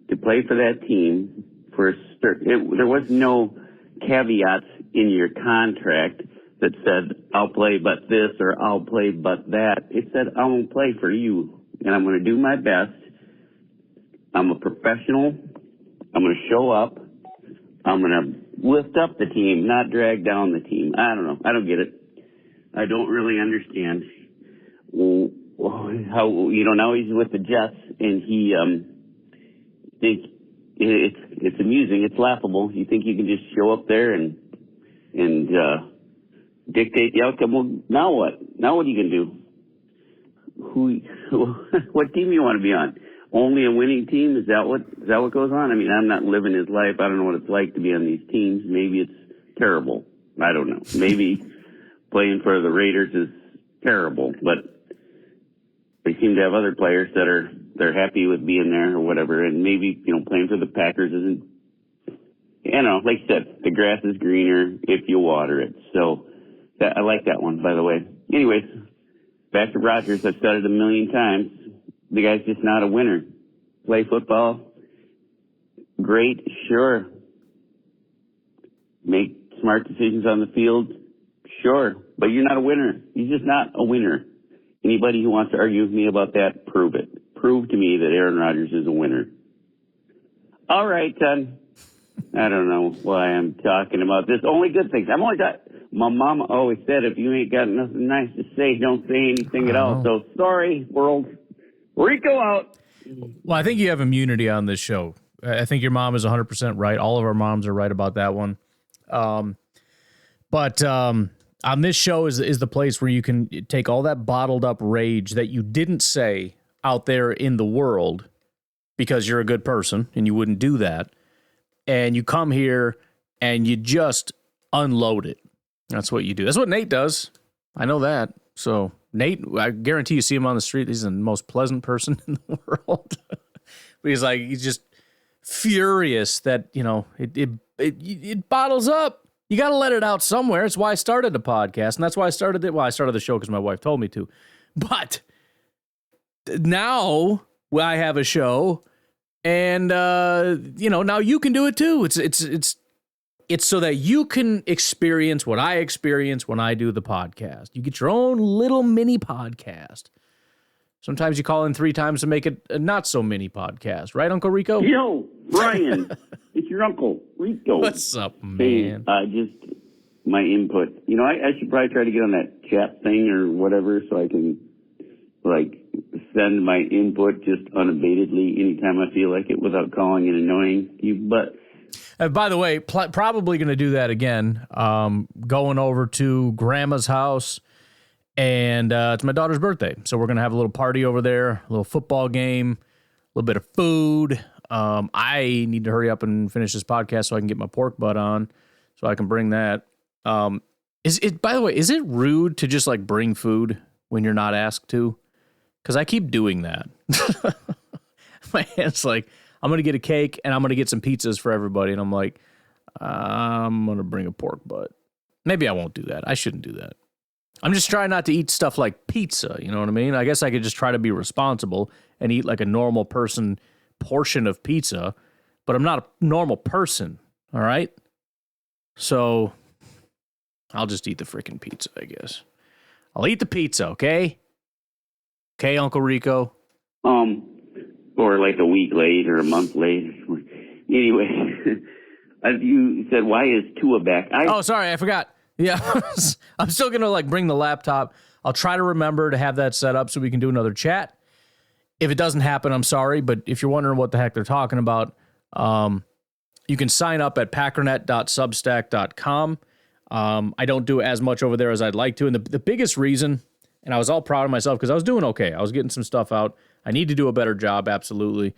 to play for that team. There was no caveats in your contract that said, I'll play but this or I'll play but that. It said, I won't play for you, and I'm going to do my best. I'm a professional. I'm going to show up. I'm going to lift up the team, not drag down the team. I don't know. I don't get it. I don't really understand how, now he's with the Jets, and he think it's amusing. It's laughable. You think you can just show up there and dictate the outcome? Well, now what? Now what are you going to do? What team you want to be on? Only a winning team? Is that what goes on? I mean, I'm not living his life. I don't know what it's like to be on these teams. Maybe it's terrible. I don't know. Maybe playing for the Raiders is terrible, but they seem to have other players that they're happy with being there or whatever. And maybe, playing for the Packers isn't, like I said, the grass is greener if you water it. So I like that one, by the way. Anyways, back to Rodgers. I've said it a million times. The guy's just not a winner. Play football, great, sure. Make smart decisions on the field, sure. But you're not a winner. He's just not a winner. Anybody who wants to argue with me about that, prove it. Prove to me that Aaron Rodgers is a winner. All right, son. I don't know why I'm talking about this. Only good things. My mama always said, if you ain't got nothing nice to say, don't say anything at all. So sorry, world. Rico out. Well, I think you have immunity on this show. I think your mom is 100% right. All of our moms are right about that one. But on this show is the place where you can take all that bottled up rage that you didn't say out there in the world because you're a good person and you wouldn't do that. And you come here and you just unload it. That's what you do. That's what Nate does. I know that. So Nate, I guarantee you see him on the street. He's the most pleasant person in the world. But he's just furious that, it bottles up. You got to let it out somewhere. It's why I started the podcast. And that's why I started it. Well, I started the show because my wife told me to. But now I have a show and, now you can do it too. It's so that you can experience what I experience when I do the podcast. You get your own little mini podcast. Sometimes you call in 3 times to make it a not so mini podcast. Right, Uncle Rico? Yo, Brian, it's your Uncle Rico. What's up, man? Hey, just my input. I should probably try to get on that chat thing or whatever so I can, send my input just unabatedly anytime I feel like it without calling and annoying you. But by the way, probably going to do that again. Going over to Grandma's house, and it's my daughter's birthday. So we're going to have a little party over there, a little football game, a little bit of food. I need to hurry up and finish this podcast so I can get my pork butt on, so I can bring that. By the way, is it rude to just bring food when you're not asked to? Because I keep doing that. My hand's like, I'm going to get a cake and I'm going to get some pizzas for everybody. And I'm like, I'm going to bring a pork butt. Maybe I won't do that. I shouldn't do that. I'm just trying not to eat stuff like pizza. You know what I mean? I guess I could just try to be responsible and eat like a normal person portion of pizza, but I'm not a normal person. All right. So I'll just eat the freaking pizza, I guess. I'll eat the pizza, okay? Okay, Uncle Rico? Or like a week late or a month late. Anyway, you said, why is Tua back? Sorry, I forgot. Yeah, I'm still going to bring the laptop. I'll try to remember to have that set up so we can do another chat. If it doesn't happen, I'm sorry, but if you're wondering what the heck they're talking about, you can sign up at packernet.substack.com. I don't do as much over there as I'd like to, and the biggest reason, and I was all proud of myself because I was doing okay. I was getting some stuff out. I need to do a better job, absolutely.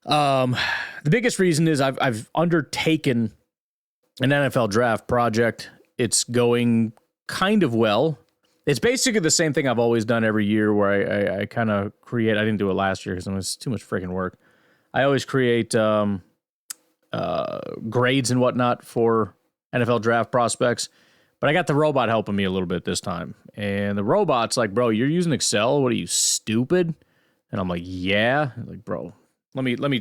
The biggest reason is I've undertaken an NFL draft project. It's going kind of well. It's basically the same thing I've always done every year where I kind of create. I didn't do it last year because it was too much freaking work. I always create grades and whatnot for NFL draft prospects. But I got the robot helping me a little bit this time. And the robot's like, bro, you're using Excel? What are you, stupid? And I'm like, yeah. Like, bro, let me, what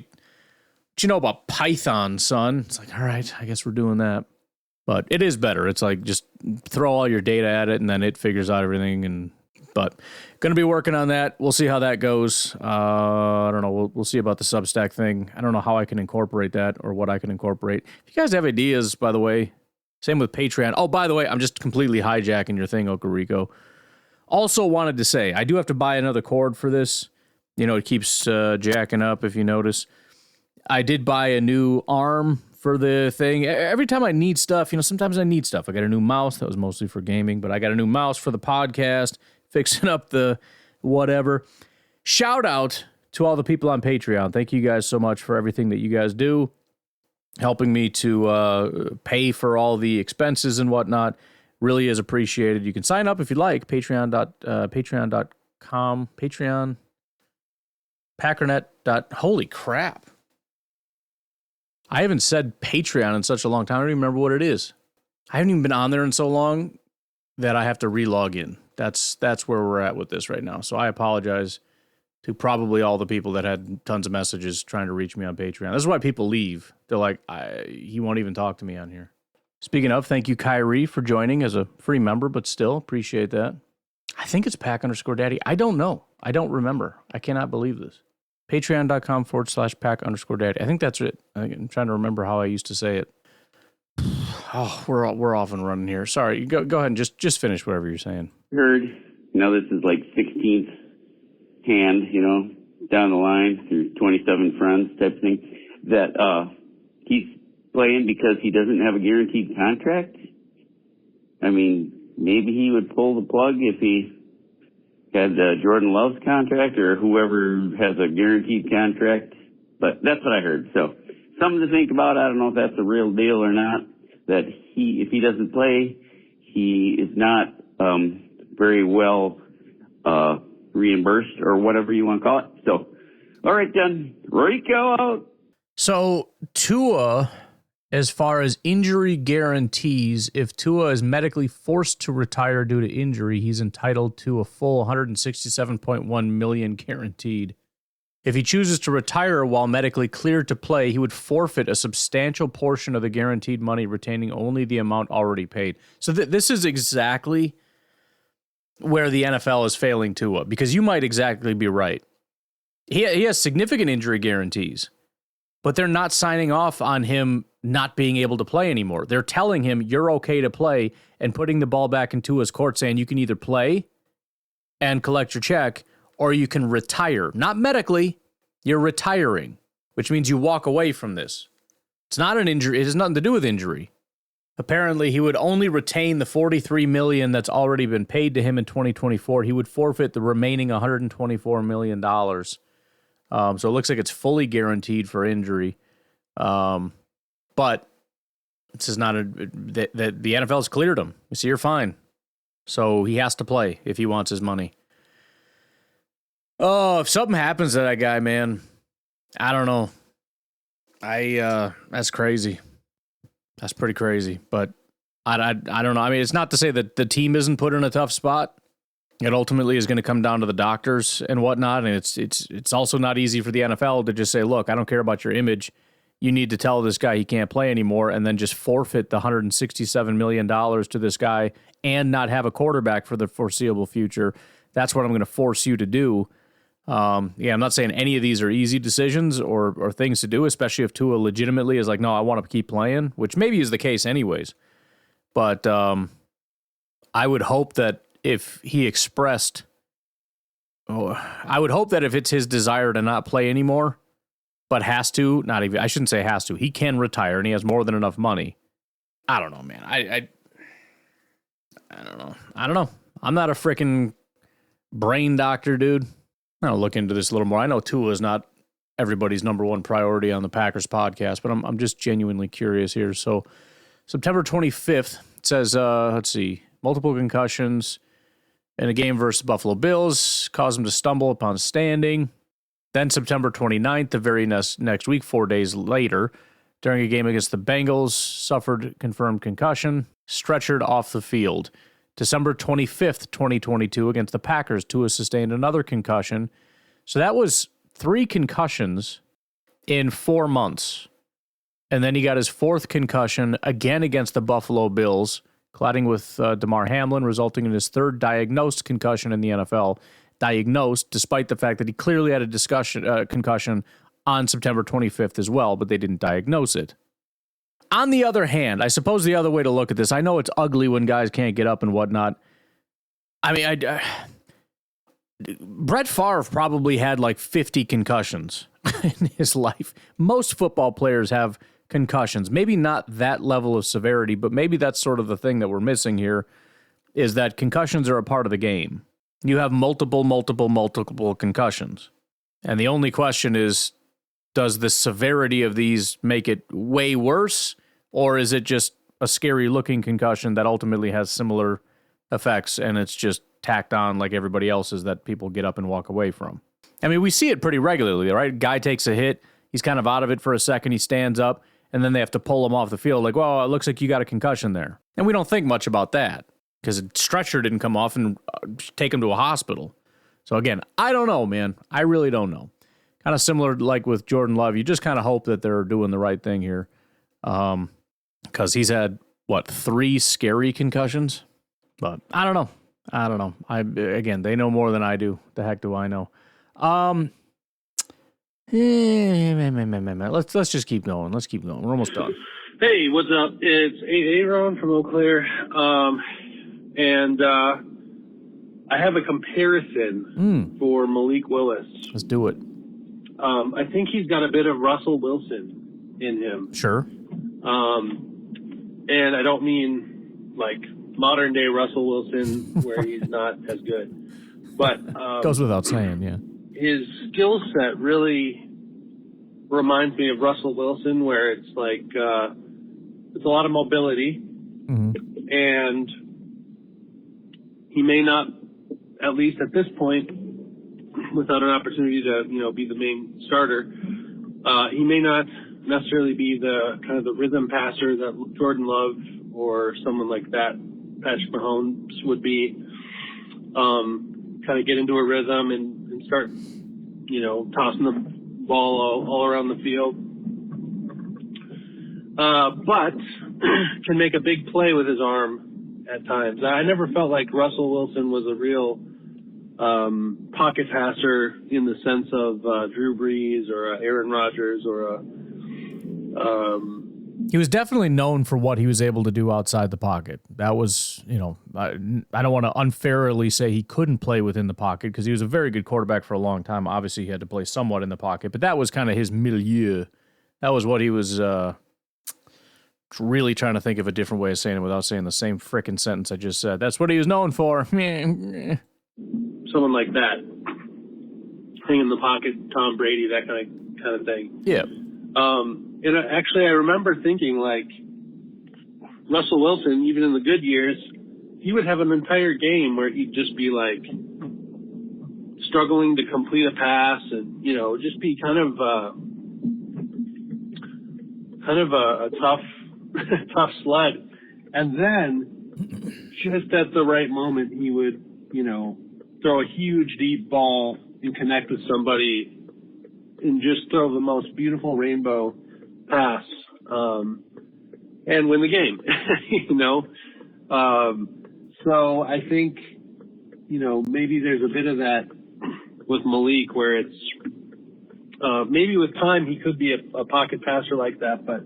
you know about Python, son? It's like, all right, I guess we're doing that. But it is better. It's like, just throw all your data at it and then it figures out everything. But going to be working on that. We'll see how that goes. I don't know. We'll see about the Substack thing. I don't know how I can incorporate that or what I can incorporate. If you guys have ideas, by the way, same with Patreon. Oh, by the way, I'm just completely hijacking your thing, Okarico. Also wanted to say, I do have to buy another cord for this. You know, it keeps jacking up, if you notice. I did buy a new arm for the thing. Every time I need stuff, sometimes I need stuff. I got a new mouse. That was mostly for gaming, but I got a new mouse for the podcast, fixing up the whatever. Shout out to all the people on Patreon. Thank you guys so much for everything that you guys do, helping me to pay for all the expenses and whatnot. Really is appreciated. You can sign up if you'd like. Patreon.com. Patreon. Packernet. Holy crap. I haven't said Patreon in such a long time. I don't even remember what it is. I haven't even been on there in so long that I have to re-log in. That's where we're at with this right now. So I apologize to probably all the people that had tons of messages trying to reach me on Patreon. This is why people leave. They're like, he won't even talk to me on here. Speaking of, thank you, Kyrie, for joining as a free member, but still, appreciate that. I think it's Pack_Daddy. I don't know. I don't remember. I cannot believe this. Patreon.com/Pack_Daddy. I think that's it. I'm trying to remember how I used to say it. Oh, we're off and running here. Sorry, go ahead and just finish whatever you're saying. Heard, this is like 16th hand, down the line through 27 friends type thing, that he's playing because he doesn't have a guaranteed contract. I mean, maybe he would pull the plug if he had Jordan Love's contract or whoever has a guaranteed contract. But that's what I heard. So something to think about. I don't know if that's a real deal or not, that if he doesn't play, he is not very well reimbursed or whatever you want to call it. So, all right, then. Rico out. So Tua, as far as injury guarantees, if Tua is medically forced to retire due to injury, he's entitled to a full $167.1 million guaranteed. If he chooses to retire while medically cleared to play, he would forfeit a substantial portion of the guaranteed money, retaining only the amount already paid. So this is exactly where the NFL is failing Tua, because you might exactly be right. He has significant injury guarantees, but they're not signing off on him not being able to play anymore. They're telling him you're okay to play and putting the ball back into his court, saying you can either play and collect your check or you can retire. Not medically, you're retiring, which means you walk away from this. It's not an injury. It has nothing to do with injury. Apparently, he would only retain the $43 million that's already been paid to him in 2024. He would forfeit the remaining $124 million. So it looks like it's fully guaranteed for injury. But this is not the NFL has cleared him. So you're fine. So he has to play if he wants his money. Oh, if something happens to that guy, man, I don't know. That's crazy. That's pretty crazy. But I don't know. I mean, it's not to say that the team isn't put in a tough spot. It ultimately is going to come down to the doctors and whatnot. And it's also not easy for the NFL to just say, look, I don't care about your image. you need to tell this guy he can't play anymore and then just forfeit the $167 million to this guy and not have a quarterback for the foreseeable future. That's what I'm going to force you to do. I'm not saying any of these are easy decisions or things to do, especially if Tua legitimately is like, no, I want to keep playing, which maybe is the case anyways. But I would hope that if he expressed, I would hope that if it's his desire to not play anymore, but has to, not even, I shouldn't say has to, he can retire and he has more than enough money. I don't know, man. I don't know. I'm not a freaking brain doctor, dude. I'll look into this a little more. I know Tua is not everybody's number one priority on the Packers podcast, but I'm just genuinely curious here. So September 25th, it says, let's see, multiple concussions in a game versus Buffalo Bills caused him to stumble upon standing. Then September 29th, the very next week, 4 days later, during a game against the Bengals, suffered confirmed concussion, stretchered off the field. December 25th, 2022, against the Packers, Tua sustained another concussion. So that was 3 concussions in 4 months. And then he got his 4th concussion again against the Buffalo Bills, colliding with Damar Hamlin, resulting in his 3rd diagnosed concussion in the NFL. Diagnosed, despite the fact that he clearly had a concussion on September 25th as well, but they didn't diagnose it. On the other hand, I suppose the other way to look at this, I know it's ugly when guys can't get up and whatnot. I mean, Brett Favre probably had like 50 concussions in his life. Most football players have concussions. Maybe not that level of severity, but maybe that's sort of the thing that we're missing here, is that concussions are a part of the game. You have multiple concussions. And the only question is, does the severity of these make it way worse, or is it just a scary-looking concussion that ultimately has similar effects, and it's just tacked on like everybody else's that people get up and walk away from? I mean, we see it pretty regularly, right? Guy takes a hit, he's kind of out of it for a second, he stands up, and then they have to pull him off the field like, well, it looks like you got a concussion there. And we don't think much about that, because a stretcher didn't come off and take him to a hospital. So again, I don't know, man. I really don't know. Kind of similar like with Jordan Love. You just kind of hope that they're doing the right thing here. Because he's had, 3 scary concussions? But I don't know. Again, they know more than I do. The heck do I know? Let's just keep going. Let's keep going. We're almost done. Hey, what's up? It's Aaron from Eau Claire. And I have a comparison for Malik Willis. Let's do it. I think he's got a bit of Russell Wilson in him. Sure. And I don't mean like modern day Russell Wilson where he's not as good. But goes without saying, yeah. His skill set really reminds me of Russell Wilson, where it's like it's a lot of mobility, and he may not, at least at this point, without an opportunity to be the main starter, he may not necessarily be the kind of the rhythm passer that Jordan Love or someone like that, Patrick Mahomes, would be. Kind of get into a rhythm and start, tossing the ball all around the field. But can make a big play with his arm at times. I never felt like Russell Wilson was a real pocket passer in the sense of Drew Brees or Aaron Rodgers or he was definitely known for what he was able to do outside the pocket. That was, I don't want to unfairly say he couldn't play within the pocket, because he was a very good quarterback for a long time. Obviously, he had to play somewhat in the pocket, but that was kind of his milieu. That was what he was really trying to think of a different way of saying it without saying the same frickin' sentence I just said. That's what he was known for. Someone like that. Hang in the pocket, Tom Brady, that kind of thing. Yeah. And actually, I remember thinking, like, Russell Wilson, even in the good years, he would have an entire game where he'd just be, like, struggling to complete a pass and, just be kind of a tough sled. And then, just at the right moment, he would, throw a huge, deep ball and connect with somebody and just throw the most beautiful rainbow pass, and win the game, you know? So I think, you know, maybe there's a bit of that with Malik where it's, maybe with time he could be a pocket passer like that, but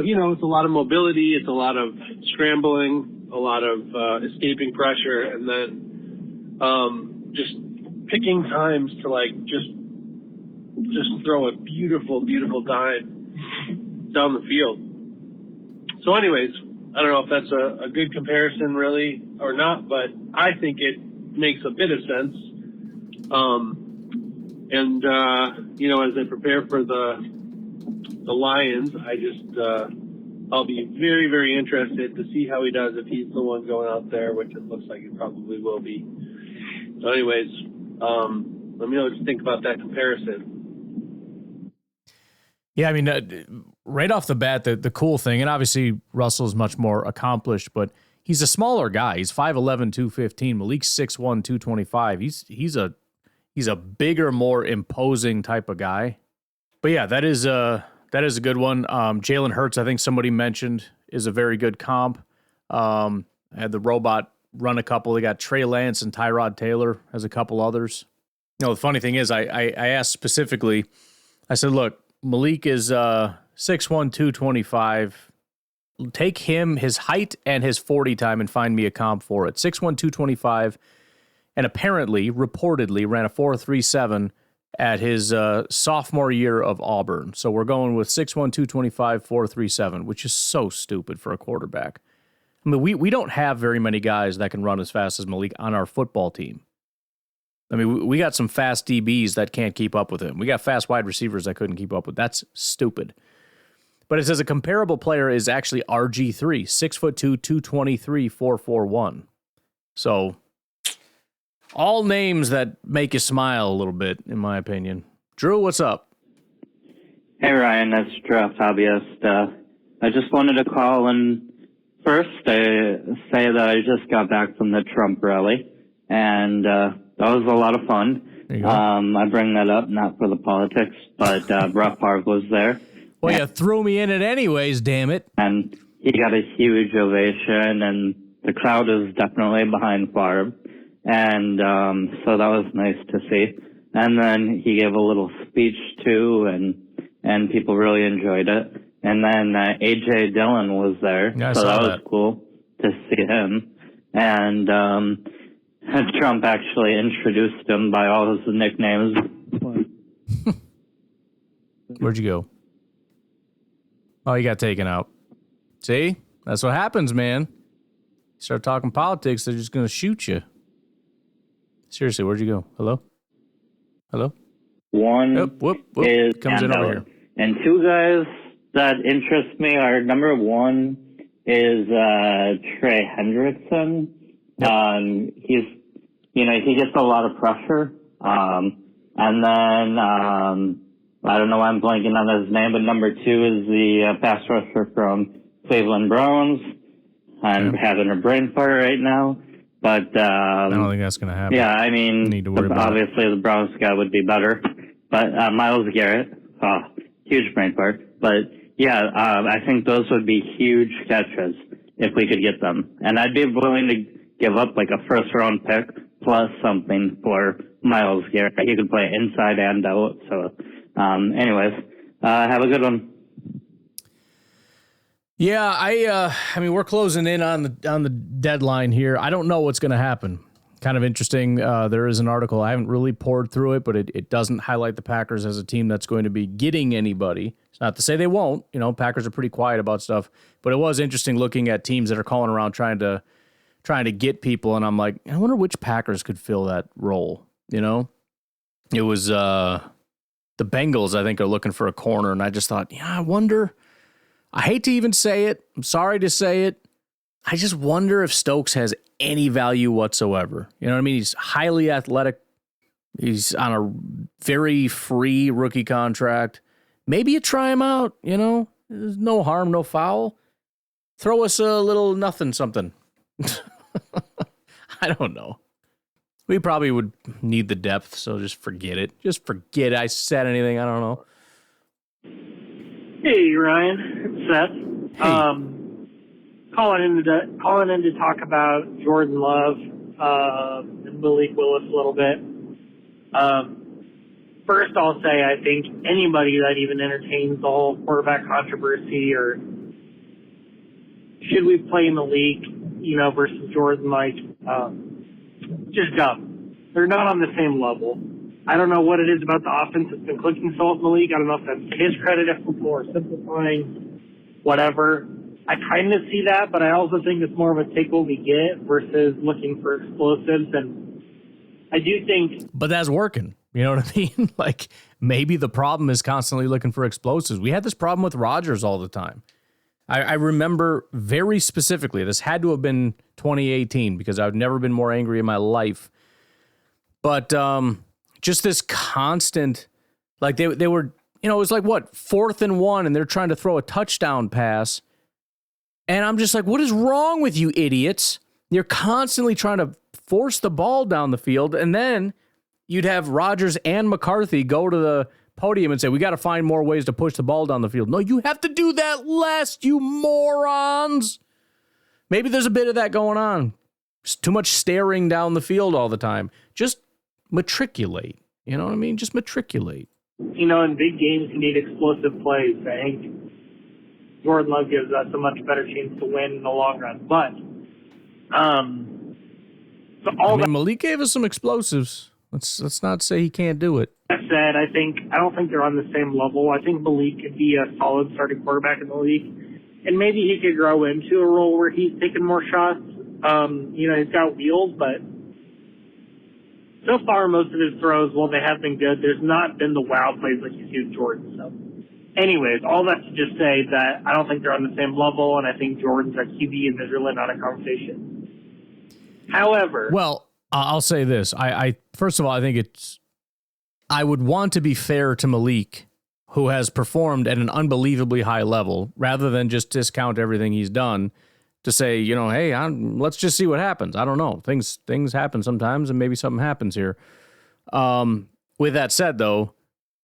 you know, it's a lot of mobility, it's a lot of scrambling, a lot of escaping pressure, and then just picking times to like just throw a beautiful dime down the field. So anyways, I don't know if that's a good comparison really or not, but I think it makes a bit of sense. You know, as I prepare for the Lions, I just I'll be very, very interested to see how he does if he's the one going out there, which it looks like he probably will be. So anyways, let me know what you think about that comparison. Yeah, I mean, right off the bat, the cool thing, and obviously Russell is much more accomplished, but he's a smaller guy. He's 5'11", 215. Malik's 6'1", 225. He's a bigger, more imposing type of guy. But yeah, that is a good one. Jalen Hurts, I think somebody mentioned, is a very good comp. I had the robot run a couple. They got Trey Lance and Tyrod Taylor as a couple others. You know, the funny thing is, I asked specifically, I said, look, Malik is 6'1", 225. Take him, his height, and his 40 time and find me a comp for it. 6'1", 225, and apparently, reportedly, ran a 4.37 at his sophomore year of Auburn. So we're going with 6'1", 225, 4.37, which is so stupid for a quarterback. I mean, we don't have very many guys that can run as fast as Malik on our football team. I mean, we got some fast DBs that can't keep up with him. We got fast wide receivers that couldn't keep up with. That's stupid. But it says a comparable player is actually RG3, 6'2", 223, 441. So all names that make you smile a little bit, in my opinion. Drew, what's up? Hey, Ryan, that's Draft Hobbyist. I just wanted to call and first say that I just got back from the Trump rally, and that was a lot of fun. I bring that up not for the politics, but Brett Favre was there. Well, you threw me in it anyways, damn it. And he got a huge ovation, and the crowd is definitely behind Favre. And so that was nice to see. And then he gave a little speech, too, and people really enjoyed it. And then A.J. Dillon was there, so that was cool to see him. And Trump actually introduced him by all his nicknames. Where'd you go? Oh, you got taken out. See? That's what happens, man. You start talking politics, they're just going to shoot you. Seriously, where'd you go? Hello? Hello? One is comes in over here. And two guys that interest me are, number one is Trey Hendrickson. Yep. He gets a lot of pressure. And then I don't know why I'm blanking on his name, but number two is the pass rusher from Cleveland Browns. I'm having a brain fart right now. But I don't think that's going to happen. Yeah, I mean, obviously the Browns guy would be better. But Myles Garrett, huge brain fart. But yeah, I think those would be huge catches if we could get them. And I'd be willing to give up like a first round pick plus something for Myles Garrett. He could play inside and out. So anyways, have a good one. Yeah, I mean, we're closing in on the deadline here. I don't know what's going to happen. Kind of interesting. There is an article. I haven't really poured through it, but it doesn't highlight the Packers as a team that's going to be getting anybody. It's not to say they won't. You know, Packers are pretty quiet about stuff, but it was interesting looking at teams that are calling around trying to get people, and I'm like, I wonder which Packers could fill that role. You know, it was the Bengals. I think are looking for a corner, and I just thought, yeah, I wonder. I hate to even say it. I'm sorry to say it. I just wonder if Stokes has any value whatsoever. You know what I mean? He's highly athletic. He's on a very free rookie contract. Maybe you try him out, you know? There's no harm, no foul. Throw us a little nothing something. I don't know. We probably would need the depth, so just forget it. Just forget I said anything. I don't know. Hey, Ryan. It's Seth. Hey. Calling in to talk about Jordan Love and Malik Willis a little bit. First, I'll say I think anybody that even entertains the whole quarterback controversy or should we play Malik, versus Jordan, just dumb. They're not on the same level. I don't know what it is about the offense that's been clicking so with Malik. I don't know if that's to his credit, if people are simplifying, whatever. I kind of see that, but I also think it's more of a take what we get versus looking for explosives. And I do think... But that's working. You know what I mean? Like, maybe the problem is constantly looking for explosives. We had this problem with Rodgers all the time. I remember very specifically, this had to have been 2018 because I've never been more angry in my life. But just this constant, like they were, it was like, 4th and 1, and they're trying to throw a touchdown pass. And I'm just like, what is wrong with you idiots? You're constantly trying to force the ball down the field. And then you'd have Rodgers and McCarthy go to the podium and say, we got to find more ways to push the ball down the field. No, you have to do that less, you morons. Maybe there's a bit of that going on. It's too much staring down the field all the time. Just matriculate. You know what I mean? Just matriculate. In big games, you need explosive plays. I think Jordan Love gives us a much better chance to win in the long run. But, Malik gave us some explosives. Let's not say he can't do it. That said, I don't think they're on the same level. I think Malik could be a solid starting quarterback in the league, and maybe he could grow into a role where he's taking more shots. He's got wheels, but so far most of his throws, while they have been good, there's not been the wow plays like you see with Jordan. So, anyways, all that to just say that I don't think they're on the same level, and I think Jordan's a QB and there's really not a conversation. However, well, I'll say this. I first of all, I think I would want to be fair to Malik, who has performed at an unbelievably high level, rather than just discount everything he's done to say, hey, let's just see what happens. I don't know. Things happen sometimes, and maybe something happens here. With that said, though,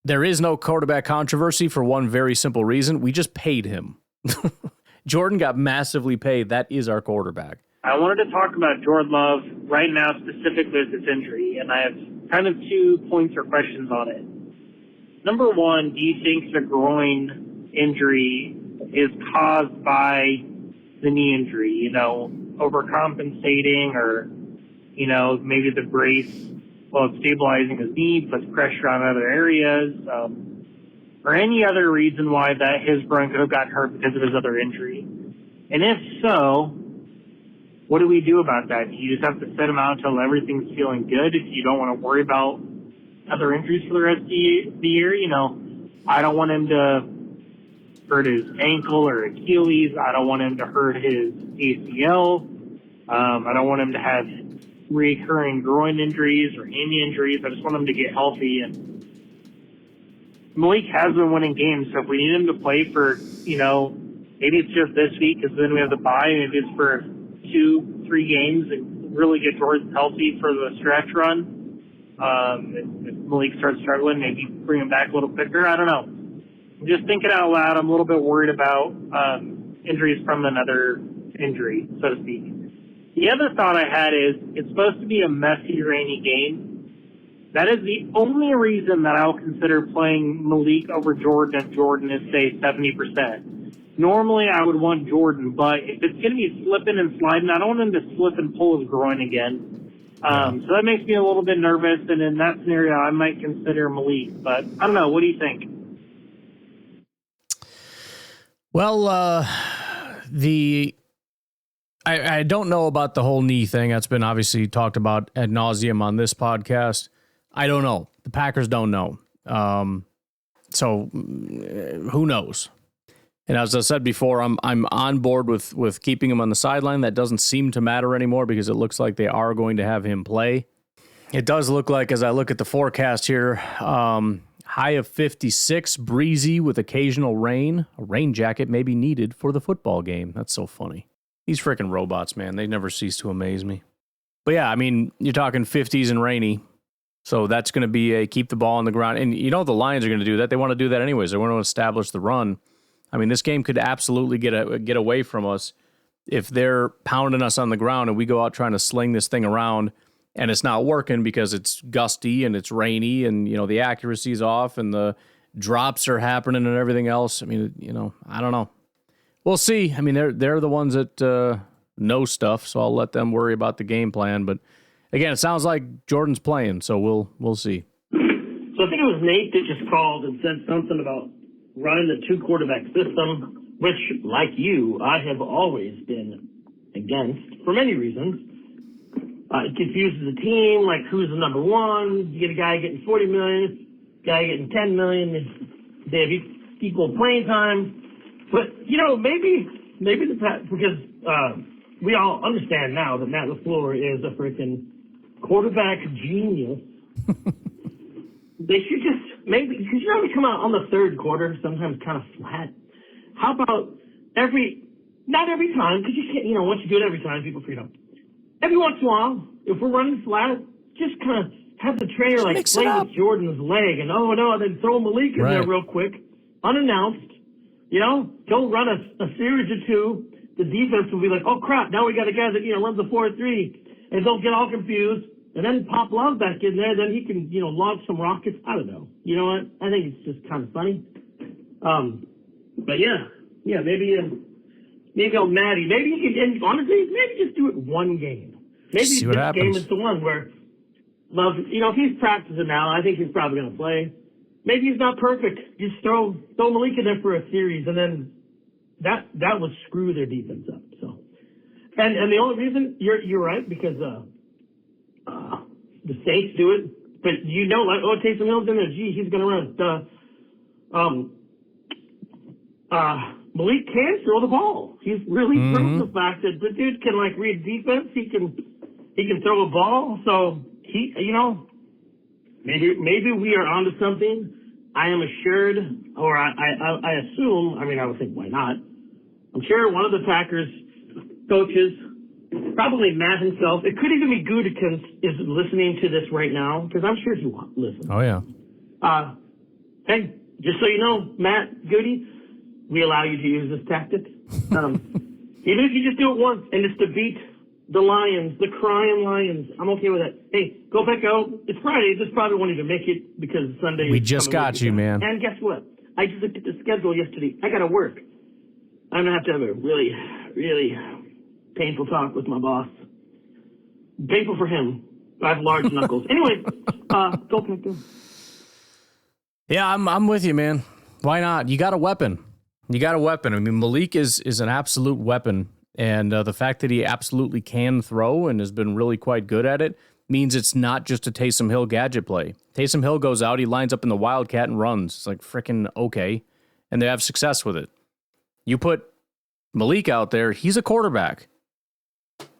there is no quarterback controversy for one very simple reason. We just paid him. Jordan got massively paid. That is our quarterback. I wanted to talk about Jordan Love right now specifically with this injury, and I have kind of 2 points or questions on it. Number one, do you think the groin injury is caused by the knee injury, overcompensating or, maybe the brace, it's stabilizing his knee, puts pressure on other areas, or any other reason why that his groin could have gotten hurt because of his other injury? And if so, what do we do about that? Do you just have to set him out until everything's feeling good if you don't want to worry about other injuries for the rest of the year? I don't want him to hurt his ankle or Achilles. I don't want him to hurt his ACL. I don't want him to have recurring groin injuries or knee injuries. I just want him to get healthy. And Malik has been winning games, so if we need him to play for, maybe it's just this week because then we have the bye, maybe it's for 2-3 games and really get Jordan healthy for the stretch run. If Malik starts struggling, maybe bring him back a little quicker. I don't know. I'm just thinking out loud. I'm a little bit worried about injuries from another injury, so to speak. The other thought I had is it's supposed to be a messy, rainy game. That is the only reason that I'll consider playing Malik over Jordan if Jordan is, say, 70%. Normally, I would want Jordan, but if it's going to be slipping and sliding, I don't want him to slip and pull his groin again. So that makes me a little bit nervous, and in that scenario, I might consider Malik. But I don't know. What do you think? Well, I don't know about the whole knee thing. That's been obviously talked about ad nauseum on this podcast. I don't know. The Packers don't know. So who knows? And as I said before, I'm on board with keeping him on the sideline. That doesn't seem to matter anymore because it looks like they are going to have him play. It does look like, as I look at the forecast here, high of 56, breezy with occasional rain. A rain jacket may be needed for the football game. That's so funny. These freaking robots, man, they never cease to amaze me. But yeah, I mean, you're talking 50s and rainy. So that's going to be a keep the ball on the ground. And the Lions are going to do that. They want to do that anyways. They want to establish the run. I mean, this game could absolutely get away from us if they're pounding us on the ground and we go out trying to sling this thing around and it's not working because it's gusty and it's rainy and, the accuracy's off and the drops are happening and everything else. I mean, I don't know. We'll see. I mean, they're the ones that know stuff, so I'll let them worry about the game plan. But again, it sounds like Jordan's playing, so we'll see. So I think it was Nate that just called and said something about running the 2-quarterback system, which, like you, I have always been against for many reasons. It confuses the team, like who's the number one. You get a guy getting $40 million, guy getting $10 million. They have equal playing time. But, maybe because we all understand now that Matt LaFleur is a freaking quarterback genius. They should just maybe, because we come out on the third quarter, sometimes kind of flat. How about not every time, because you can't, once you do it every time, people freak out. Every once in a while, if we're running flat, just kind of have the trainer play with Jordan's leg and then throw Malik in there real quick, unannounced. Go run a series or two. The defense will be like, oh crap, now we got a guy that runs a 4-3, and they'll get all confused. And then pop Love back in there, then he can, launch some rockets. I don't know. You know what? I think it's just kind of funny. But maybe on Maddie, maybe you can, and honestly, maybe just do it one game. Maybe this game is the one where Love, if he's practicing now, I think he's probably going to play. Maybe he's not perfect. Just throw Malik in there for a series, and then that would screw their defense up. So, and the only reason you're right, because the Saints do it, but Taysom Hill's in there. Gee, he's going to run. Malik can throw the ball. He's really proved the fact that the dude can read defense. He can throw a ball. So maybe we are onto something. I am assured, or I assume. I mean, I would think, why not? I'm sure one of the Packers coaches, probably Matt himself. It could even be Gutekunst is listening to this right now, because I'm sure he won't listen. Oh, yeah. Hey, just so you know, Matt, Goody, we allow you to use this tactic. Even if you just do it once, and it's to beat the Lions, the crying Lions, I'm okay with that. Hey, go back out. It's Friday. This probably won't even make it because Sunday. We just got you, man. And guess what? I just looked at the schedule yesterday. I got to work. I'm going to have a really, really painful talk with my boss. Painful for him. I have large knuckles. Anyway, go pick them. Yeah, I'm with you, man. Why not? You got a weapon. I mean, Malik is an absolute weapon. And the fact that he absolutely can throw and has been really quite good at it means it's not just a Taysom Hill gadget play. Taysom Hill goes out, he lines up in the Wildcat and runs. It's like freaking okay. And they have success with it. You put Malik out there, he's a quarterback.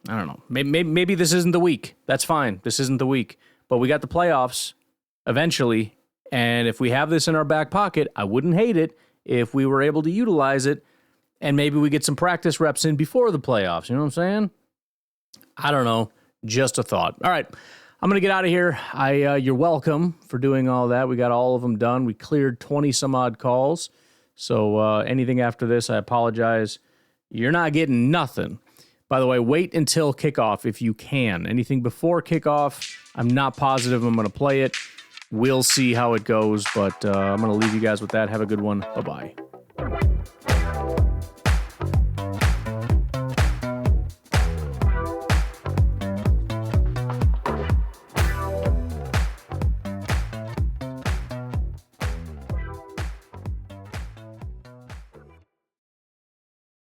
I don't know. Maybe this isn't the week. That's fine. This isn't the week. But we got the playoffs eventually. And if we have this in our back pocket, I wouldn't hate it if we were able to utilize it. And maybe we get some practice reps in before the playoffs. You know what I'm saying? I don't know. Just a thought. All right. I'm going to get out of here. You're welcome for doing all that. We got all of them done. We cleared 20 some odd calls. So anything after this, I apologize. You're not getting nothing. By the way, wait until kickoff if you can. Anything before kickoff, I'm not positive I'm going to play it. We'll see how it goes, but I'm going to leave you guys with that. Have a good one. Bye-bye.